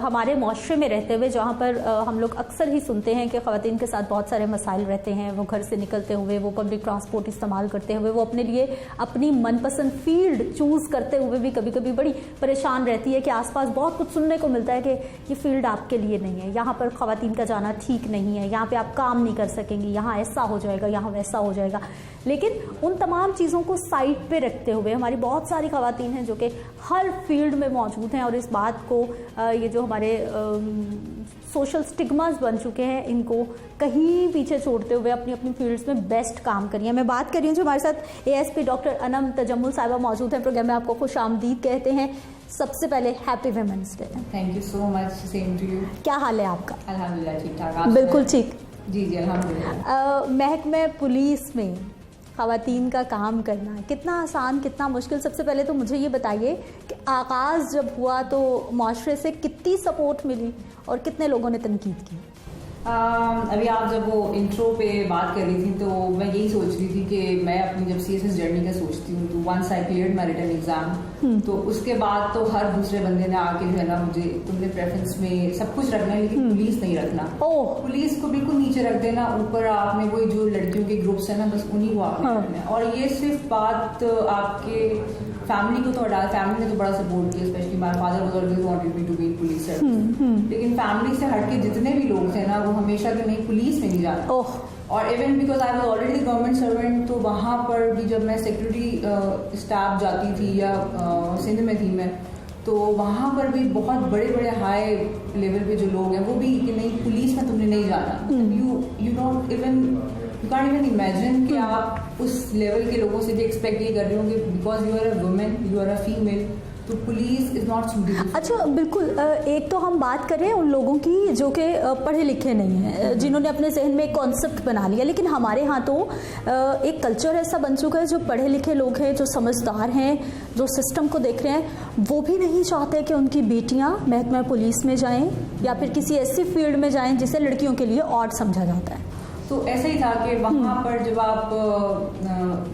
हमारे माशरे में रहते हुए, जहाँ पर हम लोग अक्सर ही सुनते हैं कि ख़वातीन के साथ बहुत सारे मसाइल रहते हैं। वो घर से निकलते हुए, वो पब्लिक ट्रांसपोर्ट इस्तेमाल करते हुए, वो अपने लिए अपनी मनपसंद फील्ड चूज़ करते हुए भी कभी कभी बड़ी परेशान रहती है कि आसपास बहुत कुछ सुनने को मिलता है कि ये फील्ड आपके लिए नहीं है, यहाँ पर ख़वातीन का जाना ठीक नहीं है, यहाँ पर आप काम नहीं कर सकेंगी, यहाँ ऐसा हो जाएगा, यहाँ वैसा हो जाएगा। लेकिन उन तमाम चीज़ों को साइड पे रखते हुए हमारी बहुत सारी ख़वातीन हैं जो कि हर फील्ड में मौजूद हैं, और इस बात को ये जो हमारे सोशल स्टिग्मास बन चुके हैं, इनको कहीं पीछे छोड़ते हुए अपनी अपनी फील्ड्स में बेस्ट काम करिए। मैं बात कर रही हूँ जो हमारे साथ एएसपी डॉक्टर अनम तजम्मुल साहिबा मौजूद हैं। प्रोग्राम में आपको खुश आमदीद कहते हैं। सबसे पहले happy women's day.
Thank you so much, same to you.
क्या हाल है आपका?
अल्हम्दुलिल्लाह ठीक ठाक।
बिल्कुल ठीक।
जी अल्हम्दुलिल्लाह।
महकमे पुलिस में ख़वातीन का काम करना कितना आसान, कितना मुश्किल? सबसे पहले तो मुझे ये बताइए कि आगाज़ जब हुआ तो माशरे से कितनी सपोर्ट मिली और कितने लोगों ने तनकीद की?
अभी आप जब वो इंट्रो पे बात कर रही थी तो मैं यही सोच रही थी कि मैं अपनी जब सीएसएस जर्नी का सोचती हूँ तो once I cleared my written exam, तो उसके बाद तो हर दूसरे बंदे ने आके जो है ना, मुझे तुमने प्रेफरेंस में सब कुछ रखना है लेकिन पुलिस नहीं रखना। पुलिस को बिल्कुल नीचे रख देना, ऊपर आपने वही जो लड़कियों के ग्रुप्स है ना, बस उन्हीं को आपने करना है। और ये सिर्फ बात आपके फैमिली को तो हटा, फैमिली ने तो बड़ा सपोर्ट किया, specially my father was always wanted me to be in police service, लेकिन फैमिली से हटके जितने भी लोग थे ना वो हमेशा कि नहीं पुलिस में नहीं जाना। और even because I was already government servant, तो वहाँ पर भी जब मैं सिक्योरिटी स्टाफ जाती थी या सिंध में थी मैं, तो वहाँ पर भी बहुत बड़े बड़े हाई लेवल पे जो लोग हैं वो भी कि नहीं पुलिस में तुमने नहीं जाना, you don't even you can't even imagine कि आप उस लेवल के लोगों से भी एक्सपेक्ट ये कर रहे होंगे because you are a women, you are a female, तो पुलिस इज नॉट सूटेबल।
अच्छा, बिल्कुल। एक तो हम बात करें उन लोगों की जो कि पढ़े लिखे नहीं हैं, जिन्होंने अपने जहन में एक कॉन्सेप्ट बना लिया, लेकिन हमारे यहाँ तो एक कल्चर ऐसा बन चुका है, जो पढ़े लिखे लोग हैं, जो समझदार हैं, जो सिस्टम को देख रहे हैं, वो भी नहीं चाहते कि उनकी बेटियाँ महकमा पुलिस में जाएं या फिर किसी ऐसी फील्ड में जाएं जिसे लड़कियों के लिए ऑड समझा जाता है।
तो ऐसा ही था कि वहाँ पर जब आप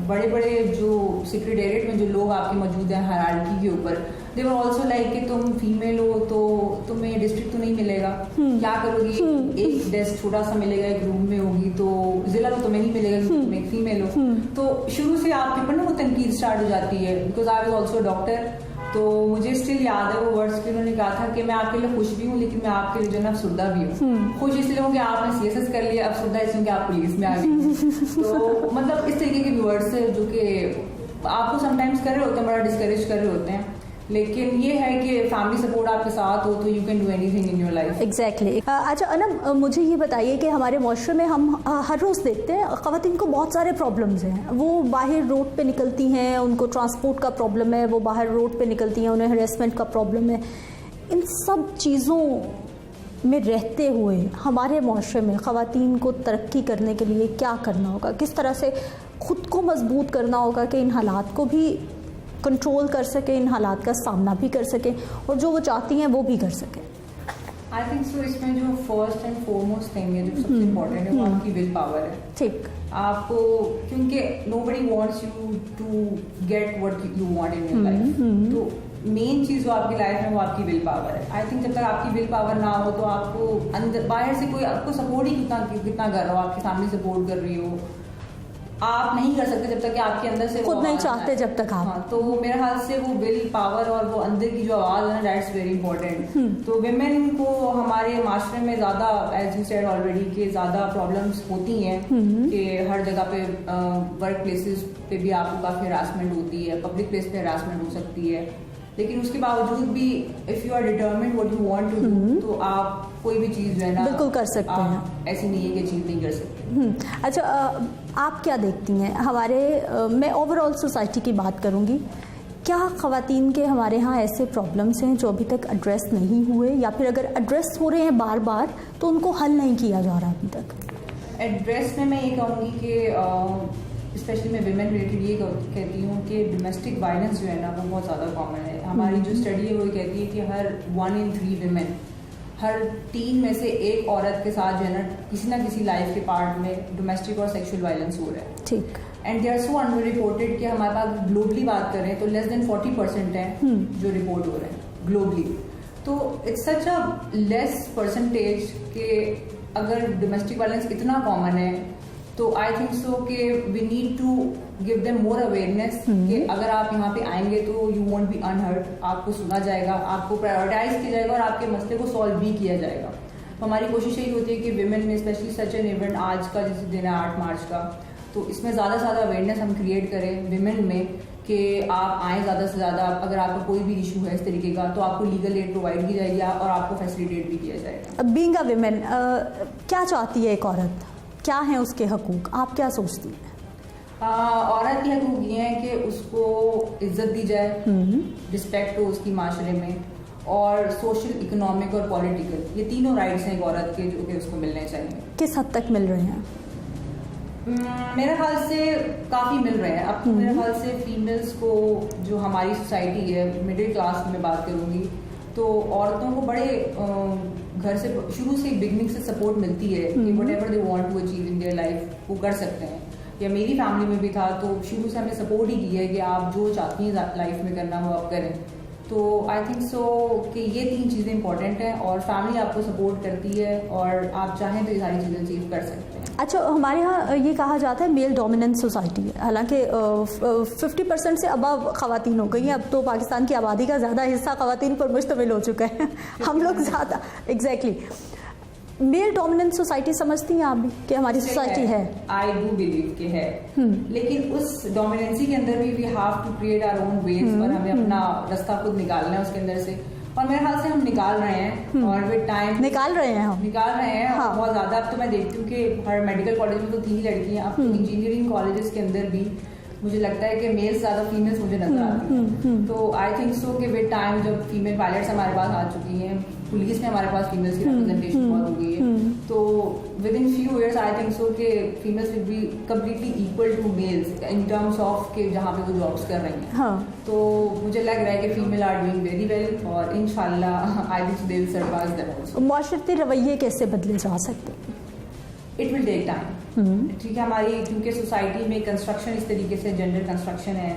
बड़े बड़े जो सेक्रेटेरिएट में जो लोग आपके मौजूद हैं हायरार्की के ऊपर, दे वर ऑल्सो लाइक कि तुम फीमेल हो तो तुम्हें डिस्ट्रिक्ट तो नहीं मिलेगा, क्या करोगी, एक डेस्क छोटा सा मिलेगा, एक रूम में होगी, तो जिला तो तुम्हें नहीं मिलेगा क्योंकि तुम एक फीमेल हो। तो शुरू से आपके ऊपर ना वो तनकीद स्टार्ट हो जाती है। Because I was also doctor, तो मुझे स्टिल याद है वो वर्ड्स कि उन्होंने कहा था कि मैं आपके लिए खुश भी हूँ लेकिन मैं आपके लिए जो है ना अफसुर्दा भी हूँ। खुश इसलिए हूँ कि आपने CSS कर लिया, अफसुर्दा इसलिए कि आप पुलिस में आ गए। तो मतलब इस तरीके के वर्ड्स है जो कि आपको समटाइम्स कर रहे होते हैं, बड़ा डिस्करेज कर रहे होते हैं, लेकिन ये है कि फैमिली सपोर्ट आपके साथ हो तो you can do anything in your life.
Exactly. अच्छा अनम, मुझे ये बताइए कि हमारे माशरे में हम हर रोज़ देखते हैं ख़वातीन को बहुत सारे प्रॉब्लम्स हैं, वो बाहर रोड पे निकलती हैं, उनको ट्रांसपोर्ट का प्रॉब्लम है, वो बाहर रोड पे निकलती हैं, उन्हें हरेसमेंट का प्रॉब्लम है। इन सब चीज़ों में रहते हुए हमारे माशरे में ख़वातीन को तरक्की करने के लिए क्या करना होगा, किस तरह से ख़ुद को मजबूत करना होगा कि इन हालात को भी कंट्रोल कर सके, इन हालात का सामना भी कर सके और जो वो चाहती हैं वो भी कर सके?
आई थिंक सो इसमें जो फर्स्ट एंड फॉरमोस्ट थिंग है, जो सबसे इम्पोर्टेंट है, वो आपकी विल पावर है।
ठीक।
आपको, क्योंकि nobody wants you to get what you want in your life, तो मेन चीज़ जो आपकी लाइफ में वो आपकी विल पावर है। आई थिंक जब तक आपकी विल पावर ना हो तो आपको अंदर बाहर से कोई आपको सपोर्ट ही कितना कर रहा हो, आपकी फैमिली सपोर्ट कर रही हो, आप नहीं कर सकते जब तक कि आपके अंदर से
खुद नहीं चाहते जब तक आप।
हाँ, तो मेरे ख्याल से वो विल पावर और वो अंदर की जो आवाज़ है ना, दैट्स वेरी इंपॉर्टेंट। तो विमेन को हमारे माशरे में ज़्यादा, एज यू सेड ऑलरेडी, कि ज़्यादा प्रॉब्लम्स होती हैं कि हर जगह पे वर्क प्लेसेस पे भी आपको काफ़ी हरासमेंट होती है, पब्लिक प्लेस पे हरासमेंट हो सकती है, लेकिन उसके बावजूद भी if you are determined what you want to do, तो आप कोई भी चीज़ जो है ना
बिल्कुल कर सकते हैं।
ऐसी नहीं है कि अचीव नहीं कर सकते।
अच्छा, आप क्या देखती हैं हमारे, मैं ओवरऑल सोसाइटी की बात करूंगी, क्या ख़वातीन के हमारे यहाँ ऐसे प्रॉब्लम्स हैं जो अभी तक एड्रेस नहीं हुए, या फिर अगर एड्रेस हो रहे हैं बार बार तो उनको हल नहीं किया जा रहा अभी तक?
एड्रेस में मैं ये कहूँगी कि स्पेशली मैं विमेन रिलेटेड ये कहती हूँ कि डोमेस्टिक वायलेंस जो है ना वो बहुत ज़्यादा कॉमन है। हमारी जो स्टडी है वो कहती है कि हर 1 in 3 विमेन, हर 3 में से एक औरत के साथ जो है ना किसी लाइफ के पार्ट में डोमेस्टिक और सेक्सुअल वायलेंस हो रहा है।
ठीक।
And they are so under reported कि हमारे पास ग्लोबली बात करें तो लेस देन 40% है जो रिपोर्ट हो रहे हैं ग्लोबली। तो it's such a less percentage कि अगर डोमेस्टिक वायलेंस इतना कॉमन है तो आई थिंक सो कि we need to give them more awareness कि अगर आप यहाँ पे आएंगे तो यू वोंट बी अनहर्ड, आपको सुना जाएगा, आपको प्रायोरिटाइज किया जाएगा और आपके मसले को सॉल्व भी किया जाएगा। तो हमारी कोशिश यही होती है कि विमेन में स्पेशली सच एन इवेंट आज का जैसे दिन है 8 मार्च का, तो इसमें ज़्यादा से ज़्यादा अवेयरनेस हम क्रिएट करें विमेन में कि आप आएँ ज़्यादा से ज़्यादा। अगर आपका कोई भी इशू है इस तरीके का तो आपको लीगल एड प्रोवाइड की जाएगी और आपको फैसिलिटेट भी किया जाएगा।
बीइंग अ विमेन, क्या चाहती है एक औरत, क्या है उसके हकूक, आप क्या सोचती हैं?
औरत के हकूक ये हैं कि उसको इज्जत दी जाए, रिस्पेक्ट हो उसकी माशरे में, और सोशल, इकोनॉमिक और पॉलिटिकल, ये तीनों राइट्स हैं एक औरत के जो कि उसको मिलने चाहिए।
किस हद तक मिल रहे हैं?
मेरे ख्याल से काफ़ी मिल रहे हैं। अब तो मेरे ख्याल से फीमेल्स को, जो हमारी सोसाइटी है, मिडिल क्लास में बात करूँगी, तो औरतों को बड़े घर से शुरू से बिगनिंग से सपोर्ट मिलती है कि whatever they want to achieve in their life वो कर सकते हैं। या मेरी फैमिली में भी था, तो शुरू से हमें सपोर्ट ही की है कि आप जो चाहती हैं लाइफ में करना वो आप करें। तो आई थिंक सो कि ये 3 चीज़ें इंपॉर्टेंट हैं और फैमिली आपको सपोर्ट करती है और आप चाहें तो ये सारी चीज़ें अचीव कर सकते हैं।
अच्छा, हमारे यहाँ ये कहा जाता है मेल डोमिनेंट सोसाइटी है, हालांकि 50% से अबव ख़वातीन हो गई हैं। अब तो पाकिस्तान की आबादी का ज़्यादा हिस्सा ख़वातीन पर मुश्तमिल हो चुका है। हम लोग ज़्यादा एग्जैक्टली मेल डोमिनेंट सोसाइटी समझती हैं आप भी कि हमारी सोसाइटी है?
आई डू बिलीव कि है, लेकिन उस डोमिनेंसी के अंदर भी we have to create our own ways और हमें अपना रास्ता खुद निकालना है उसके अंदर से। और मेरे ख्याल से हम निकाल रहे हैं और विद टाइम
निकाल रहे हैं
हाँ। बहुत ज़्यादा। अब तो मैं देखती हूँ कि हर मेडिकल कॉलेज में तो 3 लड़कियाँ, अब इंजीनियरिंग कॉलेजेस के अंदर भी मुझे लगता है कि मेल्स ज़्यादा फीमेल्स मुझे नजर आती हैं। तो आई थिंक सो कि विद टाइम जब फीमेल पायलट्स हमारे पास आ चुकी हैं, पुलिस में हमारे पास फीमेल्स की रिप्रेजेंटेशन बहुत हो गई है, तो within few years I think so कि females will be completely equal to males in terms of के जहाँ पे वो जॉब्स कर रही हैं।
हाँ।
तो मुझे लग रहा है कि female are doing very well और इंशाल्लाह I think they will surpass them also.
माशरती रवैये कैसे बदले जा सकते हैं?
It will take time. ठीक है, हमारी क्योंकि सोसाइटी में कंस्ट्रक्शन इस तरीके से जेंडर कंस्ट्रक्शन है,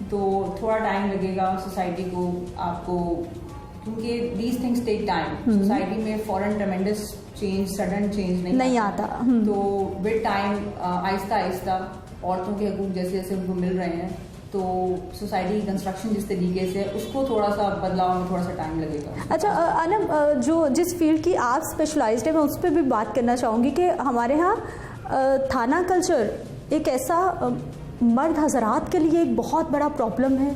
तो थोड़ा टाइम लगेगा सोसाइटी को, आपको, क्योंकि these things take time. Society में फॉरन ट्रेमेंडस चेंज, सडन चेंज नहीं आता। तो विद टाइम आहिस्ता आहिस्ता औरतों के हकूक जैसे जैसे उनको मिल रहे हैं, तो सोसाइटी की कंस्ट्रक्शन जिस तरीके से उसको थोड़ा सा बदलाव में थोड़ा सा टाइम लगेगा।
अच्छा अनम, जो जिस फील्ड की आप स्पेशलाइज्ड है, मैं उस पर भी बात करना चाहूँगी कि हमारे यहाँ थाना कल्चर एक ऐसा मर्द हजरात के लिए एक बहुत बड़ा प्रॉब्लम है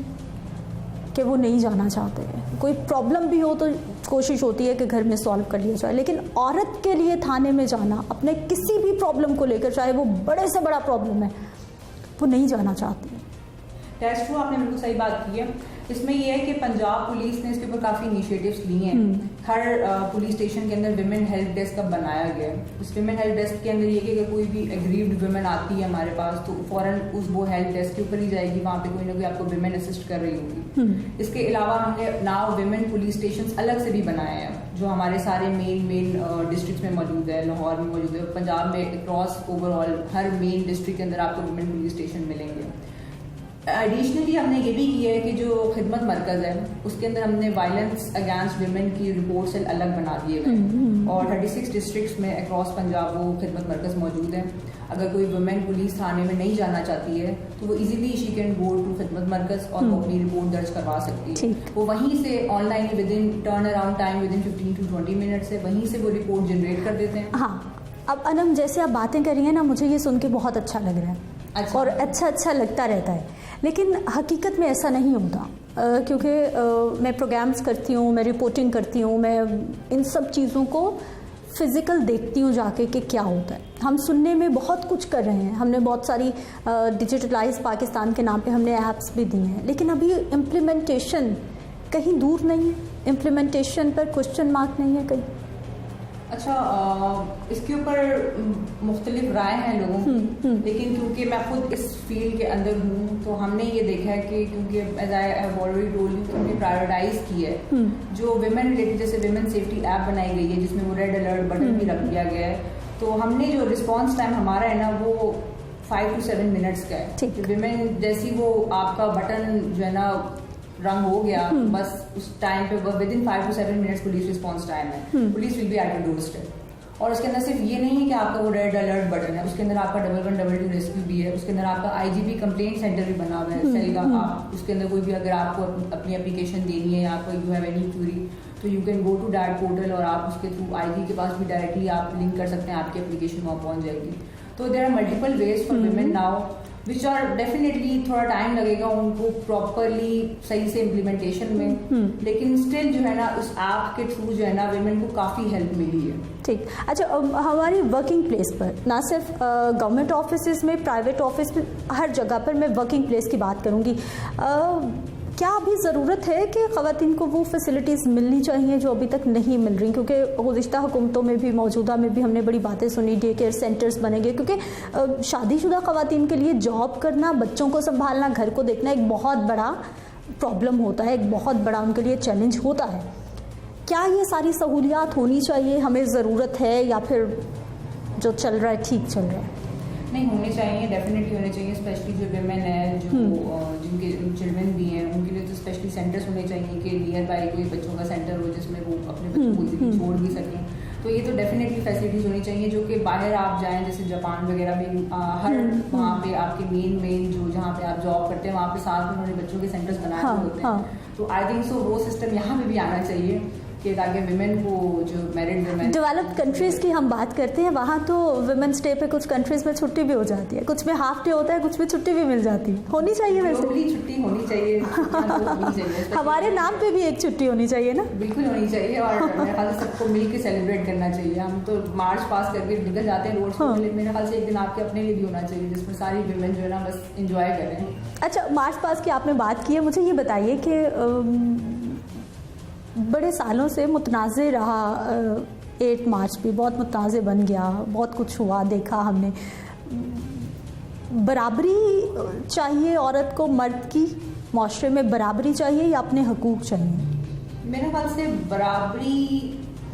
कि वो नहीं जाना चाहते हैं। कोई प्रॉब्लम भी हो तो कोशिश होती है कि घर में सॉल्व कर लिया जाए, लेकिन औरत के लिए थाने में जाना अपने किसी भी प्रॉब्लम को लेकर, चाहे वो बड़े से बड़ा प्रॉब्लम है, वो नहीं जाना चाहती है।
दैट्स ट्रू, आपने बिल्कुल सही बात की है। इसमें यह है कि पंजाब पुलिस ने इसके ऊपर काफ़ी इनिशिएटिव्स लिए हैं। हर पुलिस स्टेशन के अंदर विमेन हेल्प डेस्क अब बनाया गया है। उस विमेन हेल्प डेस्क के अंदर ये कि अगर कोई भी एग्रीव्ड वुमेन आती है हमारे पास, तो फ़ौरन वो हेल्प डेस्क के ऊपर ही जाएगी, वहाँ पे कोई ना कोई आपको विमेन असिस्ट कर रही होगी। इसके अलावा हमने नाउ विमेन पुलिस स्टेशन अलग से भी बनाए हैं, जो हमारे सारे मेन डिस्ट्रिक्ट में मौजूद है, लाहौर में मौजूद है, पंजाब में अक्रॉस ओवरऑल हर मेन डिस्ट्रिक्ट के अंदर आपको विमेन पुलिस स्टेशन मिलेंगे। एडिशनली हमने ये भी किया है कि जो खिदमत मरकज़ है उसके अंदर हमने वायलेंस अगेंस्ट विमेन की रिपोर्ट सेल अलग बना दिए हुए और 36 डिस्ट्रिक्ट्स में अक्रॉस पंजाब वो खिदमत मरकज़ मौजूद है। अगर कोई वुमेन पुलिस थाने में नहीं जाना चाहती है तो वो easily she can go to Khidmat Markaz और वो अपनी रिपोर्ट दर्ज करवा सकती है। वो वहीं से online with in turn around time with in 15 to 20 minute से वहीं से वो रिपोर्ट जनरेट कर देते हैं।
हाँ, अब अनम जैसे आप बातें कर रही हैं ना, मुझे ये सुन के बहुत अच्छा लग रहा है। अच्छा। और अच्छा लगता रहता है, लेकिन हकीकत में ऐसा नहीं होता, क्योंकि मैं प्रोग्राम्स करती हूँ, मैं रिपोर्टिंग करती हूँ, मैं इन सब चीज़ों को फिज़िकल देखती हूँ जाके कि क्या होता है। हम सुनने में बहुत कुछ कर रहे हैं, हमने बहुत सारी डिजिटलाइज पाकिस्तान के नाम पे हमने ऐप्स भी दिए हैं, लेकिन अभी इम्प्लीमेंटेशन कहीं दूर नहीं है, इम्प्लीमेंटेशन पर क्वेश्चन मार्क नहीं है कहीं।
अच्छा, इसके ऊपर मुख्तलिफ राय हैं लोगों की, लेकिन क्योंकि मैं खुद इस फील्ड के अंदर हूँ तो हमने ये देखा है कि क्योंकि as I have already told you, हमने प्रायोरिटाइज की है जो विमेन रिलेटेड, जैसे विमेन सेफ्टी ऐप बनाई गई है जिसमें वो रेड अलर्ट बटन भी रख दिया गया है। तो हमने जो रिस्पॉन्स टाइम हमारा है ना वो 5 to 7 मिनट्स का है। विमेन जैसी वो आपका बटन जो है ना रंग हो गया, बस उस टाइम पे within 5 to 7 minutes police response time है। Police will be at your doorstep. और उसके अंदर सिर्फ ये नहीं है कि आपका वो रेड अलर्ट बटन है, उसके अंदर आपका 1112 रेस्क्यू भी है, उसके अंदर आपका IGP कंप्लेंट सेंटर भी बना हुआ है सेल का। आप उसके अंदर कोई भी अगर आपको अपनी एप्लीकेशन देनी है, आपको यू हैव एनी क्यूरी, तो you can go to that portal और आप उसके थ्रू IG के पास भी डायरेक्टली आप लिंक कर सकते हैं, आपकी एप्लीकेशन वहाँ पहुँच जाएगी। तो there are multiple ways for women now which are definitely थोड़ा टाइम लगेगा उनको प्रॉपरली सही से इम्प्लीमेंटेशन में, लेकिन स्टिल जो है ना उस ऐप के थ्रू जो है ना विमेन को काफ़ी हेल्प मिली है।
ठीक। अच्छा, हमारी वर्किंग प्लेस पर, ना सिर्फ गवर्नमेंट ऑफिस में, प्राइवेट ऑफिस में, हर जगह पर मैं वर्किंग प्लेस की बात करूँगी, क्या अभी ज़रूरत है कि ख़वातीन को वो फैसिलिटीज़ मिलनी चाहिए जो अभी तक नहीं मिल रही? क्योंकि गुज़िश्ता हुकूमतों में भी, मौजूदा में भी हमने बड़ी बातें सुनी, डे केयर सेंटर्स बनेंगे, क्योंकि शादीशुदा ख़वातीन के लिए जॉब करना, बच्चों को संभालना, घर को देखना एक बहुत बड़ा प्रॉब्लम होता है, एक बहुत बड़ा उनके लिए चैलेंज होता है। क्या ये सारी सहूलियात होनी चाहिए, हमें ज़रूरत है, या फिर जो चल रहा है ठीक चल रहा है?
नहीं, होने चाहिए, डेफिनेटली होने चाहिए। स्पेशली जो विमेन है, जो जिनके चिल्ड्रन भी हैं, उनके लिए तो स्पेशली सेंटर्स होने चाहिए कि नियर बाई कोई बच्चों का सेंटर हो जिसमें वो अपने बच्चों को इजीली छोड़ भी सकें। तो ये तो डेफिनेटली फैसिलिटीज़ होनी चाहिए, जो कि बाहर आप जाएं जैसे जापान वगैरह में हर वहाँ पे आपके मेन जो जहाँ पे आप जॉब करते हैं वहाँ पे साथ में उन्होंने बच्चों के सेंटर्स बनाए हुए होते हैं। तो आई थिंक सो वो सिस्टम यहाँ पे भी आना चाहिए कि ताकि विमेन को जो मैरिड विमेन।
डेवलप्ड कंट्रीज़ की हम बात करते हैं, वहाँ तो वुमेन्स डे पे कुछ कंट्रीज़ में छुट्टी भी हो जाती है, कुछ में हाफ डे होता है, कुछ में छुट्टी भी मिल जाती है। होनी चाहिए वैसे
छुट्टी होनी चाहिए,
हमारे नाम पे भी एक छुट्टी होनी चाहिए ना।
बिल्कुल होनी चाहिए, और मेरे ख्याल से सबको मिल के सेलिब्रेट करना चाहिए। हम तो मार्च पास करके निकल जाते हैं रोड पर, मेरे ख्याल से एक दिन आपके अपने लिए भी होना चाहिए जिसमें सारी विमेन जो है ना बस इंजॉय करें।
अच्छा, मार्च पास की आपने बात की है, मुझे ये बताइए कि बड़े सालों से मुतनाज़ रहा 8 मार्च भी, बहुत मुतनाज़ बन गया, बहुत कुछ हुआ, देखा हमने। बराबरी चाहिए औरत को, मर्द की माशरे में बराबरी चाहिए या अपने हकूक़ चाहिए?
मेरे ख्याल से बराबरी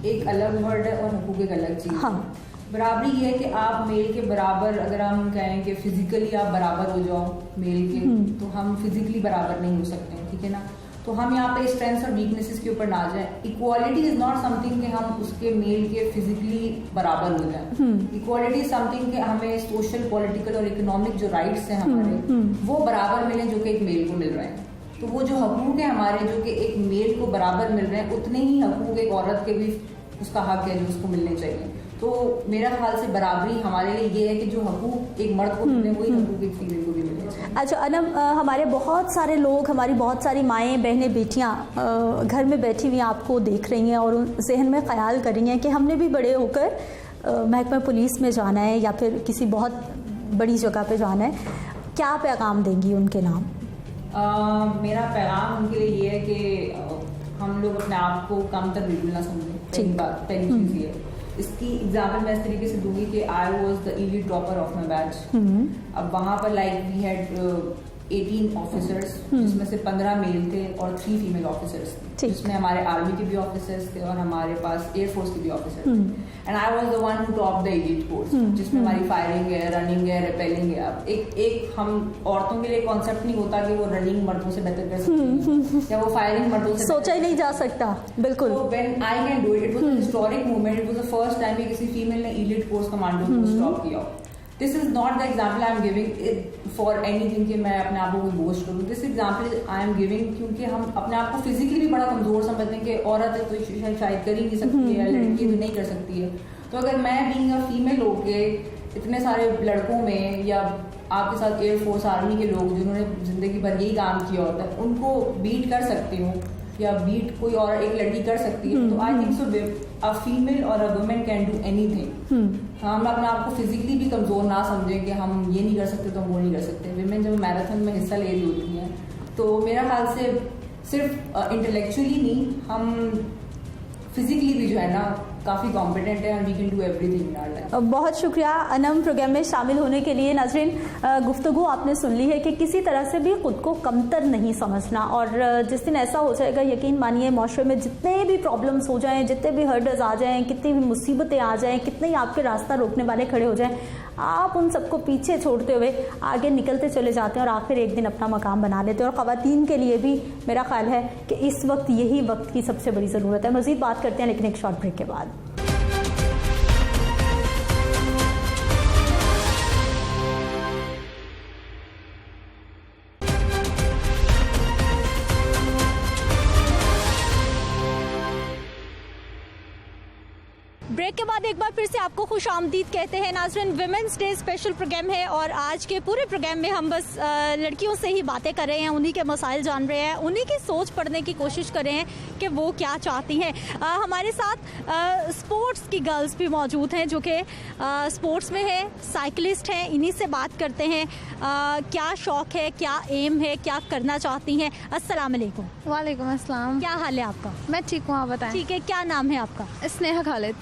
एक अलग वर्ड है और हकूक़ एक अलग चीज़।
हाँ,
बराबरी ये है कि आप मेल के बराबर, अगर हम कहें कि फिजिकली आप बराबर हो जाओ मेल के, तो हम फिजिकली बराबर नहीं हो सकते, ठीक है ना। तो हम यहाँ पे स्ट्रेंथ्स और वीकनेसेस के ऊपर ना जाएं। इक्वालिटी इज नॉट समथिंग कि हम उसके मेल के फिजिकली बराबर हो जाएं। इक्वालिटी इज समथिंग कि हमें सोशल, पॉलिटिकल और इकोनॉमिक जो राइट्स हैं हमारे वो बराबर मिले जो कि एक मेल को मिल रहे हैं। तो वो जो हकूक है हमारे जो कि एक मेल को बराबर मिल रहे हैं, उतने ही हकूक एक औरत के भी उसका हक है जो उसको मिलने चाहिए। तो मेरा ख्याल से बराबरी हमारे लिए ये है कि जो हकूक एक मर्द को मिलने वही हकूक एक फीमेल को भी मिलने चाहिए।
अच्छा अनम, हमारे बहुत सारे लोग, हमारी बहुत सारी माएँ, बहनें, बेटियाँ घर में बैठी हुई आपको देख रही हैं और जहन में ख्याल कर रही हैं कि हमने भी बड़े होकर महकमा पुलिस में जाना है या फिर किसी बहुत बड़ी जगह पे जाना है। क्या पैगाम देंगी उनके नाम?
मेरा पैगाम उनके लिए ये है कि हम लोग अपने आप को कमतर बिल्कुल ना समझें। पहली चीज़ ये है। इसकी एग्जाम्पल मैं इस तरीके से दूंगी कि I was the elite topper of my batch. अब वहाँ पर लाइक वी हैड 18 ऑफिसर्स, जिसमें से 15 मेल थे और 3 फीमेल ऑफिसर्स थे, जिसमें हमारे आर्मी के भी ऑफिसर्स थे और हमारे पास एयरफोर्स के भी ऑफिसर थे। And I was the one who top the elite course, जिसमें हमारी फायरिंग है, रनिंग है, रेपेलिंग है। अब एक हम औरतों के लिए कॉन्सेप्ट नहीं होता कि वो रनिंग मर्दों से बेहतर कर सकती है या वो फायरिंग मर्दों से
सोचा ही नहीं जा सकता। बिल्कुल।
तो when I can do it, it was a historic movement. It was the first time कि किसी फीमेल ने एलीट कोर्स कमांडो को स्टॉप किया। This is not the example I am giving for anything कि मैं अपने आप को बोस्ट करूँ। This example I am giving क्योंकि हम अपने आप को फिजिकली भी बड़ा कमजोर समझते हैं कि औरत है तो शायद कर ही नहीं सकती है, लड़की तो नहीं कर सकती है। तो अगर मैं बीइंग अ फीमेल होके इतने सारे लड़कों में या आपके साथ एयरफोर्स, आर्मी के लोग जिन्होंने जिंदगी भर यही काम किया होता है उनको बीट कर सकती हूँ या बीट कोई और एक लड़की कर सकती है, तो आई थिंक सो अ फीमेल और a women can do anything. हम अपने आप को फिजिकली भी कमजोर ना समझें कि हम ये नहीं कर सकते तो हम वो नहीं कर सकते। विमेन जब मैराथन में हिस्सा ले रही होती हैं तो मेरा ख्याल से सिर्फ इंटेलेक्चुअली नहीं, हम फिजिकली भी जो है ना काफ़ी कॉम्पिटेंट है and we can do everything in our life.
बहुत शुक्रिया अनम प्रोग्राम में शामिल होने के लिए। नाज़रीन, गुफ्तगू आपने सुन ली है कि किसी तरह से भी खुद को कमतर नहीं समझना, और जिस दिन ऐसा हो जाएगा यकीन मानिए माशरे में जितने भी प्रॉब्लम्स हो जाएं, जितने भी हर्डल्स आ जाएं, कितनी भी मुसीबतें आ जाएं, कितने ही आपके रास्ता रोकने वाले खड़े हो जाएं, आप उन सबको पीछे छोड़ते हुए आगे निकलते चले जाते हैं और आखिर एक दिन अपना मकाम बना लेते हैं। और ख़वातीन के लिए भी मेरा ख्याल है कि इस वक्त यही वक्त की सबसे बड़ी ज़रूरत है। मज़ीद बात करते हैं लेकिन एक शॉर्ट ब्रेक के बाद। ब्रेक के बाद एक बार फिर से आपको खुश आमदीद कहते हैं। नाज़रीन, विमेंस डे स्पेशल प्रोग्राम है और आज के पूरे प्रोग्राम में हम बस लड़कियों से ही बातें कर रहे हैं, उन्हीं के मसाइल जान रहे हैं, उन्हीं की सोच पढ़ने की कोशिश कर रहे हैं कि वो क्या चाहती हैं। हमारे साथ स्पोर्ट्स की गर्ल्स भी मौजूद हैं जो कि स्पोर्ट्स में है, साइकिलिस्ट हैं। इन्हीं से बात करते हैं क्या शौक़ है, क्या एम है, क्या करना चाहती हैं। अस्सलाम वालेकुम।
वालेकुम अस्सलाम।
क्या हाल है आपका?
मैं ठीक हूँ, आप बताएं।
ठीक है, क्या नाम है आपका?
स्नेहा खालिद।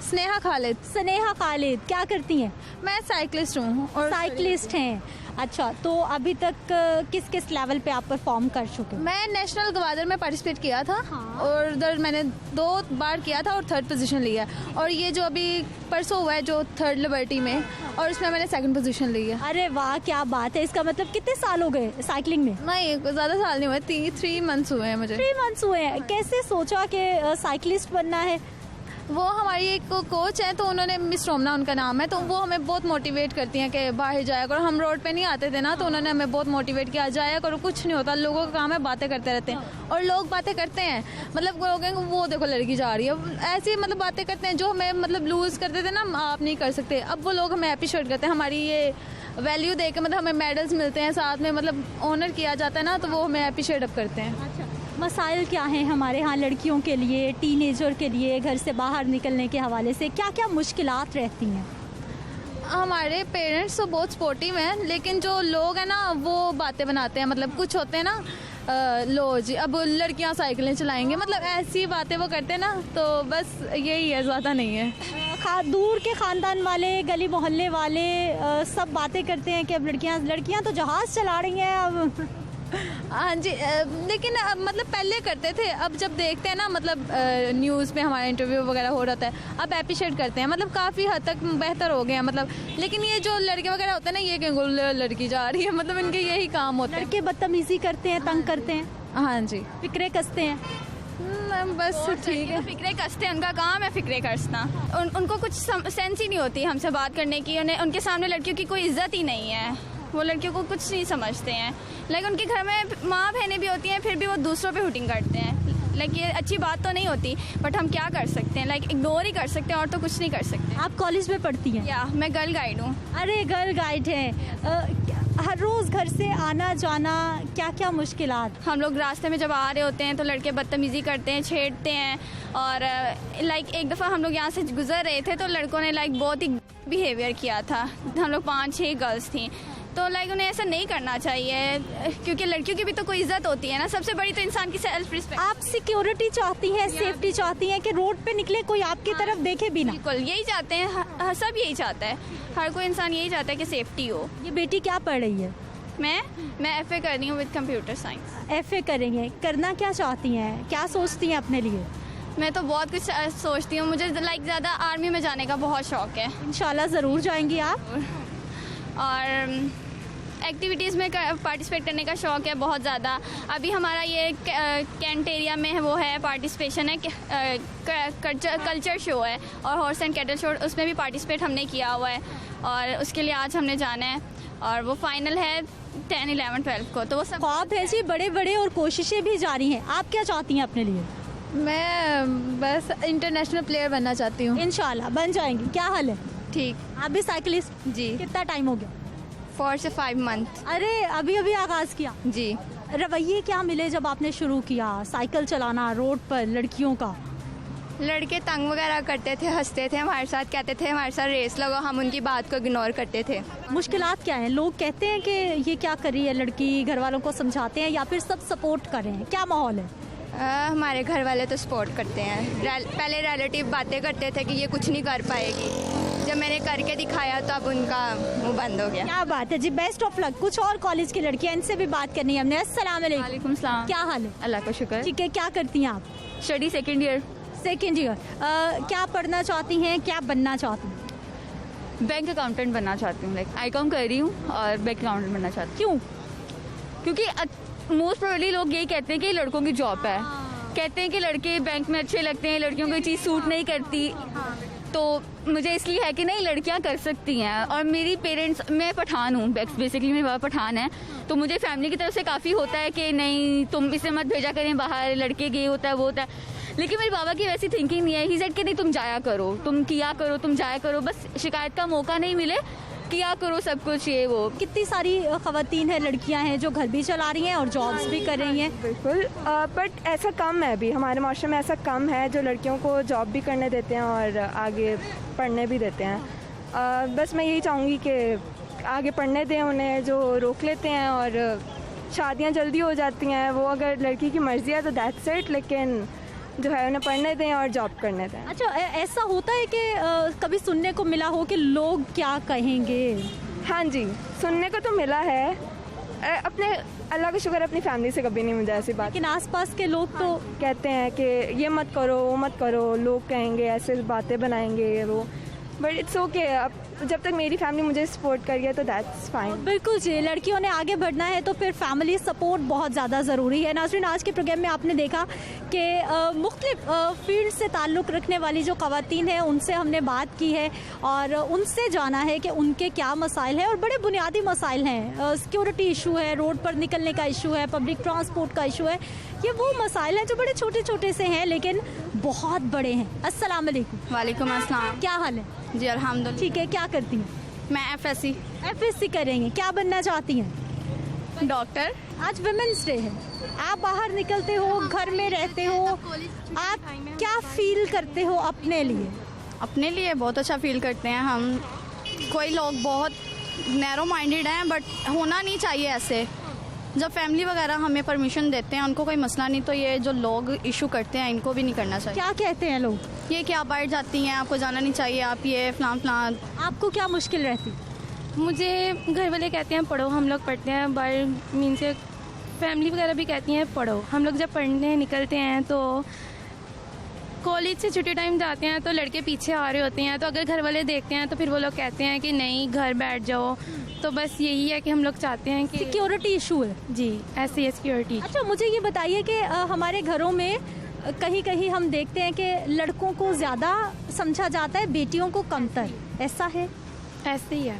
स्नेहा खालिद।
स्नेहा खालिद, क्या करती हैं?
मैं साइकिलिस्ट हूँ। और
साइकिलिस्ट हैं, अच्छा। तो अभी तक किस किस लेवल पे आप परफॉर्म कर चुके?
मैं नेशनल ग्वादर में पार्टिसिपेट किया था।
हाँ।
और उधर मैंने 2 बार किया था और 3rd पोजीशन लिया। और ये जो अभी परसों हुआ है जो 3rd लिबर्टी में, और उसमें मैंने 2nd पोजीशन ली है।
अरे वाह, क्या बात है। इसका मतलब कितने साल हो गए साइकिलिंग में?
नहीं, ज़्यादा साल नहीं हुए, 3 मंथ्स हुए हैं मुझे।
3 मंथ्स हुए हैं। कैसे सोचा कि साइकिलिस्ट बनना है?
वो हमारी एक कोच है, तो उन्होंने मिस रोमना उनका नाम है, तो वो हमें बहुत मोटिवेट करती हैं कि बाहर जाया करो। हम रोड पे नहीं आते थे ना, तो उन्होंने हमें बहुत मोटिवेट किया, जाया करो, कुछ नहीं होता, लोगों का काम है बातें करते रहते हैं। और लोग बातें करते हैं, मतलब लोग कहेंगे वो देखो लड़की जा रही है, ऐसी मतलब बातें करते हैं जो हमें मतलब लूज़ करते थे ना, आप नहीं कर सकते। अब वो लोग हमें अप्रिशिएट करते हैं, हमारी ये वैल्यू दे के, मतलब हमें मेडल्स मिलते हैं, साथ में मतलब ऑनर किया जाता है ना, तो वो हमें अप्रिशिएट अप करते हैं।
अच्छा, मसाइल क्या हैं हमारे यहाँ लड़कियों के लिए, टीनेजर के लिए, घर से बाहर निकलने के हवाले से क्या क्या मुश्किलात रहती हैं?
हमारे पेरेंट्स तो बहुत सपोर्टिव हैं, लेकिन जो लोग हैं ना वो बातें बनाते हैं, मतलब कुछ होते हैं ना, लो जी अब लड़कियां साइकिलें चलाएंगे, मतलब ऐसी बातें वो करते हैं ना, तो बस यही है, ज़्यादा नहीं है।
दूर के ख़ानदान वाले, गली मोहल्ले वाले सब बातें करते हैं कि अब लड़कियां तो जहाज़ चला रही हैं अब।
हाँ जी, लेकिन अब मतलब पहले करते थे, अब जब देखते हैं ना, मतलब न्यूज़ में हमारा इंटरव्यू वगैरह हो रहा है, अब अप्रिशिएट करते हैं, मतलब काफ़ी हद तक बेहतर हो गए हैं, मतलब। लेकिन ये जो लड़के वगैरह होते हैं ना, ये कहेंगे लड़की जा रही है, मतलब इनके यही काम होता है।
लड़के बदतमीजी करते हैं, तंग करते हैं।
हाँ जी,
फिक्रे कसते हैं।
बस ठीक है,
फिक्रे कसते हैं, उनका काम है फिक्रे कसना। उनको कुछ सेंस ही नहीं होती हमसे बात करने की, उन्हें उनके सामने लड़कियों की कोई इज्जत ही नहीं है, वो लड़कियों को कुछ नहीं समझते हैं। लाइक उनके घर में माँ बहनें भी होती हैं, फिर भी वो दूसरों पे हुटिंग करते हैं। लाइक ये अच्छी बात तो नहीं होती, बट हम क्या कर सकते हैं, लाइक इग्नोर ही कर सकते हैं और तो कुछ नहीं कर सकते।
आप कॉलेज में पढ़ती हैं?
या मैं गर्ल गाइड हूँ।
अरे गर्ल गाइड है, हर रोज़ घर से आना जाना, क्या क्या मुश्किलात?
हम लोग रास्ते में जब आ रहे होते हैं तो लड़के बदतमीज़ी करते हैं, छेड़ते हैं। और लाइक एक दफ़ा हम लोग यहाँ से गुजर रहे थे तो लड़कों ने लाइक बहुत ही बिहेवियर किया था। हम लोग 5-6 गर्ल्स थी, तो लाइक उन्हें ऐसा नहीं करना चाहिए, क्योंकि लड़कियों की भी तो कोई इज्जत होती है ना, सबसे बड़ी तो इंसान की सेल्फ रिस्पेक्ट।
आप सिक्योरिटी चाहती हैं, सेफ्टी चाहती हैं कि रोड पे निकले कोई आपकी तरफ देखे भी ना?
बिल्कुल यही चाहते हैं, सब यही चाहता है, हर कोई इंसान यही चाहता है कि सेफ्टी हो।
ये बेटी क्या पढ़ रही है?
मैं FA कर रही हूँ विद कंप्यूटर साइंस।
FA करेंगे, करना क्या चाहती हैं, क्या सोचती हैं अपने लिए?
मैं तो बहुत कुछ सोचती हूँ, मुझे लाइक ज़्यादा आर्मी में जाने का बहुत शौक है।
इंशाल्लाह ज़रूर जाएंगी आप।
और एक्टिविटीज़ में पार्टिसिपेट करने का शौक़ है बहुत ज़्यादा। अभी हमारा ये कैंट एरिया में वो है, पार्टिसिपेशन है, कल्चर शो है और हॉर्स एंड कैटल शो, उसमें भी पार्टिसिपेट हमने किया हुआ है और उसके लिए आज हमने जाना है और वो फाइनल है 10, 11, 12 को। तो वो सब
ख्वाब है जी बड़े बड़े और कोशिशें भी जारी हैं। आप क्या चाहती हैं अपने लिए?
मैं बस इंटरनेशनल प्लेयर बनना चाहती हूँ।
इंशाल्लाह बन जाएंगी। क्या हाल है?
ठीक।
आप भी साइकिलिस्ट?
जी।
कितना टाइम हो गया?
4 से 5 मंथ।
अरे अभी अभी आगाज किया?
जी।
रवैये क्या मिले जब आपने शुरू किया साइकिल चलाना रोड पर लड़कियों का?
लड़के तंग वगैरह करते थे, हंसते थे हमारे साथ, कहते थे हमारे साथ रेस लगाओ, हम उनकी बात को इग्नोर करते थे।
मुश्किलात क्या हैं? लोग कहते हैं कि ये क्या कर रही है लड़की, घर वालों को समझाते हैं या फिर सब सपोर्ट कर रहे हैं, क्या माहौल है?
हमारे घर वाले तो सपोर्ट करते हैं। पहले रिलेटिव बातें करते थे कि ये कुछ नहीं कर पाएगी, जब मैंने करके दिखाया तो अब उनका मुंह बंद हो गया।
क्या बात है जी, बेस्ट ऑफ लक। कुछ और कॉलेज की लड़कियां, इनसे भी बात करनी है हमने। अस्सलाम वालेकुम।
सलाम।
क्या हाल है?
अल्लाह का शुक्र।
ठीक है, क्या करती हैं आप?
Study second year.
Second year. क्या पढ़ना चाहती हैं, क्या बनना चाहती हैं?
बैंक अकाउंटेंट बनना चाहती हूँ, लाइक ICOM कर रही हूँ और बैंक अकाउंटेंट बनना चाहती हूँ।
क्यों?
क्योंकि मोस्ट प्रोबेबली लोग यही कहते हैं कि लड़कों की जॉब है, कहते हैं कि लड़के बैंक में अच्छे लगते हैं, लड़कियों को ये चीज़ सूट नहीं करती, तो मुझे इसलिए है कि नहीं लड़कियां कर सकती हैं। और मेरी पेरेंट्स, मैं पठान हूँ बेसिकली, मेरे बाबा पठान है, तो मुझे फैमिली की तरफ से काफ़ी होता है कि नहीं तुम इसे मत भेजा करें बाहर, लड़के ये होता है वो होता है। लेकिन मेरे बाबा की वैसी थिंकिंग नहीं है, ही सेड कि नहीं तुम जाया करो, तुम किया करो, तुम जाया करो, बस शिकायत का मौका नहीं मिले, किया करो सब कुछ ये वो।
कितनी सारी खवातीन हैं, लड़कियां हैं जो घर भी चला रही हैं और जॉब्स भी कर रही हैं।
बिल्कुल, बट ऐसा कम है अभी हमारे माशरे में, ऐसा कम है जो लड़कियों को जॉब भी करने देते हैं और आगे पढ़ने भी देते हैं। बस मैं यही चाहूँगी कि आगे पढ़ने दें उन्हें, जो रोक लेते हैं और शादियाँ जल्दी हो जाती हैं, वो अगर लड़की की मर्ज़ी है तो दैट्स इट, लेकिन जो है उन्हें पढ़ने दें और जॉब करने दें।
अच्छा, ऐसा होता है कि कभी सुनने को मिला हो कि लोग क्या कहेंगे?
हाँ जी, सुनने को तो मिला है, अपने अल्लाह का शुक्र अपनी फैमिली से कभी नहीं मुझे ऐसी बात।
लेकिन आसपास के लोग तो
कहते हैं कि ये मत करो वो मत करो, लोग कहेंगे, ऐसे बातें बनाएंगे वो, बट इट्स ओके। अब जब तक मेरी फैमिली मुझे सपोर्ट कर गया तो दैट्स फाइन।
बिल्कुल जी, लड़कियों ने आगे बढ़ना है तो फिर फैमिली सपोर्ट बहुत ज़्यादा ज़रूरी है। नाज़रीन, आज के प्रोग्राम में आपने देखा कि मुख्तलिफ फील्ड से ताल्लुक़ रखने वाली जो ख़वातीन हैं उनसे हमने बात की है और उनसे जाना है कि उनके क्या मसाइल हैं और बड़े बुनियादी मसाइल हैं। सिक्योरिटी इशू है, रोड पर निकलने का इशू है, पब्लिक ट्रांसपोर्ट का इशू है। ये वो मसाइल हैं जो बड़े छोटे छोटे से हैं लेकिन बहुत बड़े हैं। अस्सलाम वालेकुम।
वालेकुम अस्सलाम।
क्या हाल है?
जी अल्हम्दुलिल्लाह।
ठीक है, क्या करती हैं?
मैं एफएससी
करेंगे। क्या बनना चाहती हैं?
डॉक्टर।
आज वुमेन्स डे है, आप बाहर निकलते हो, घर में रहते हो, आप क्या फील करते हो अपने लिए?
अपने लिए बहुत अच्छा फील करते हैं हम। कोई लोग बहुत नैरो माइंडेड हैं बट होना नहीं चाहिए ऐसे। जब फैमिली वगैरह हमें परमिशन देते हैं उनको कोई मसला नहीं, तो ये जो लोग इशू करते हैं इनको भी नहीं करना चाहिए।
क्या कहते हैं लोग?
ये कि आप बाहर जाती हैं, आपको जाना नहीं चाहिए, आप ये फलान।
आपको क्या मुश्किल रहती?
मुझे घर वाले कहते हैं पढ़ो, हम लोग पढ़ते हैं। बाहर मीन से फैमिली वगैरह भी कहती हैं पढ़ो। हम लोग जब पढ़ने निकलते हैं तो कॉलेज से छुट्टी टाइम जाते हैं तो लड़के पीछे आ रहे होते हैं, तो अगर घर वाले देखते हैं तो फिर वो लोग कहते हैं कि नहीं घर बैठ जाओ। तो बस यही है कि हम लोग चाहते हैं कि
सिक्योरिटी इशू है।
जी ऐसी है सिक्योरिटी।
अच्छा, मुझे ये बताइए कि हमारे घरों में कहीं कहीं हम देखते हैं कि लड़कों को ज़्यादा समझा जाता है, बेटियों को कमतर। ऐसा है?
ऐसे ही है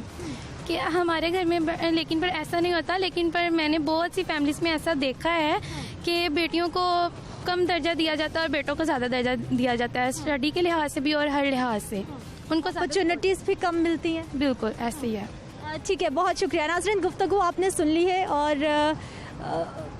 कि हमारे घर में, लेकिन पर ऐसा नहीं होता। लेकिन पर मैंने बहुत सी फैमिलीज में ऐसा देखा है कि बेटियों को कम दर्जा दिया जाता है और बेटों को ज़्यादा दर्जा दिया जाता है, स्टडी के लिहाज से भी और हर लिहाज से। उनको
अपॉर्चुनिटीज़ भी कम मिलती हैं।
बिल्कुल ऐसे ही है।
ठीक है, बहुत शुक्रिया। नाज़रीन, गुफ्तगू आपने सुन ली है और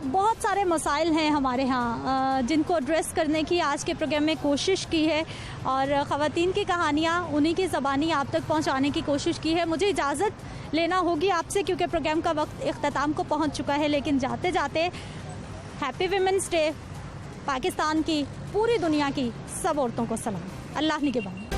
बहुत सारे मसाइल हैं हमारे यहाँ जिनको एड्रेस करने की आज के प्रोग्राम में कोशिश की है और ख़वातीन की कहानियाँ उन्हीं की ज़बानी आप तक पहुँचाने की कोशिश की है। मुझे इजाज़त लेना होगी आपसे क्योंकि प्रोग्राम का वक्त इख्तिताम को पहुँच चुका है, लेकिन जाते जाते हैप्पी वुमेन्स डे। पाकिस्तान की, पूरी दुनिया की सब औरतों को सलाम। अल्लाह निगहबान।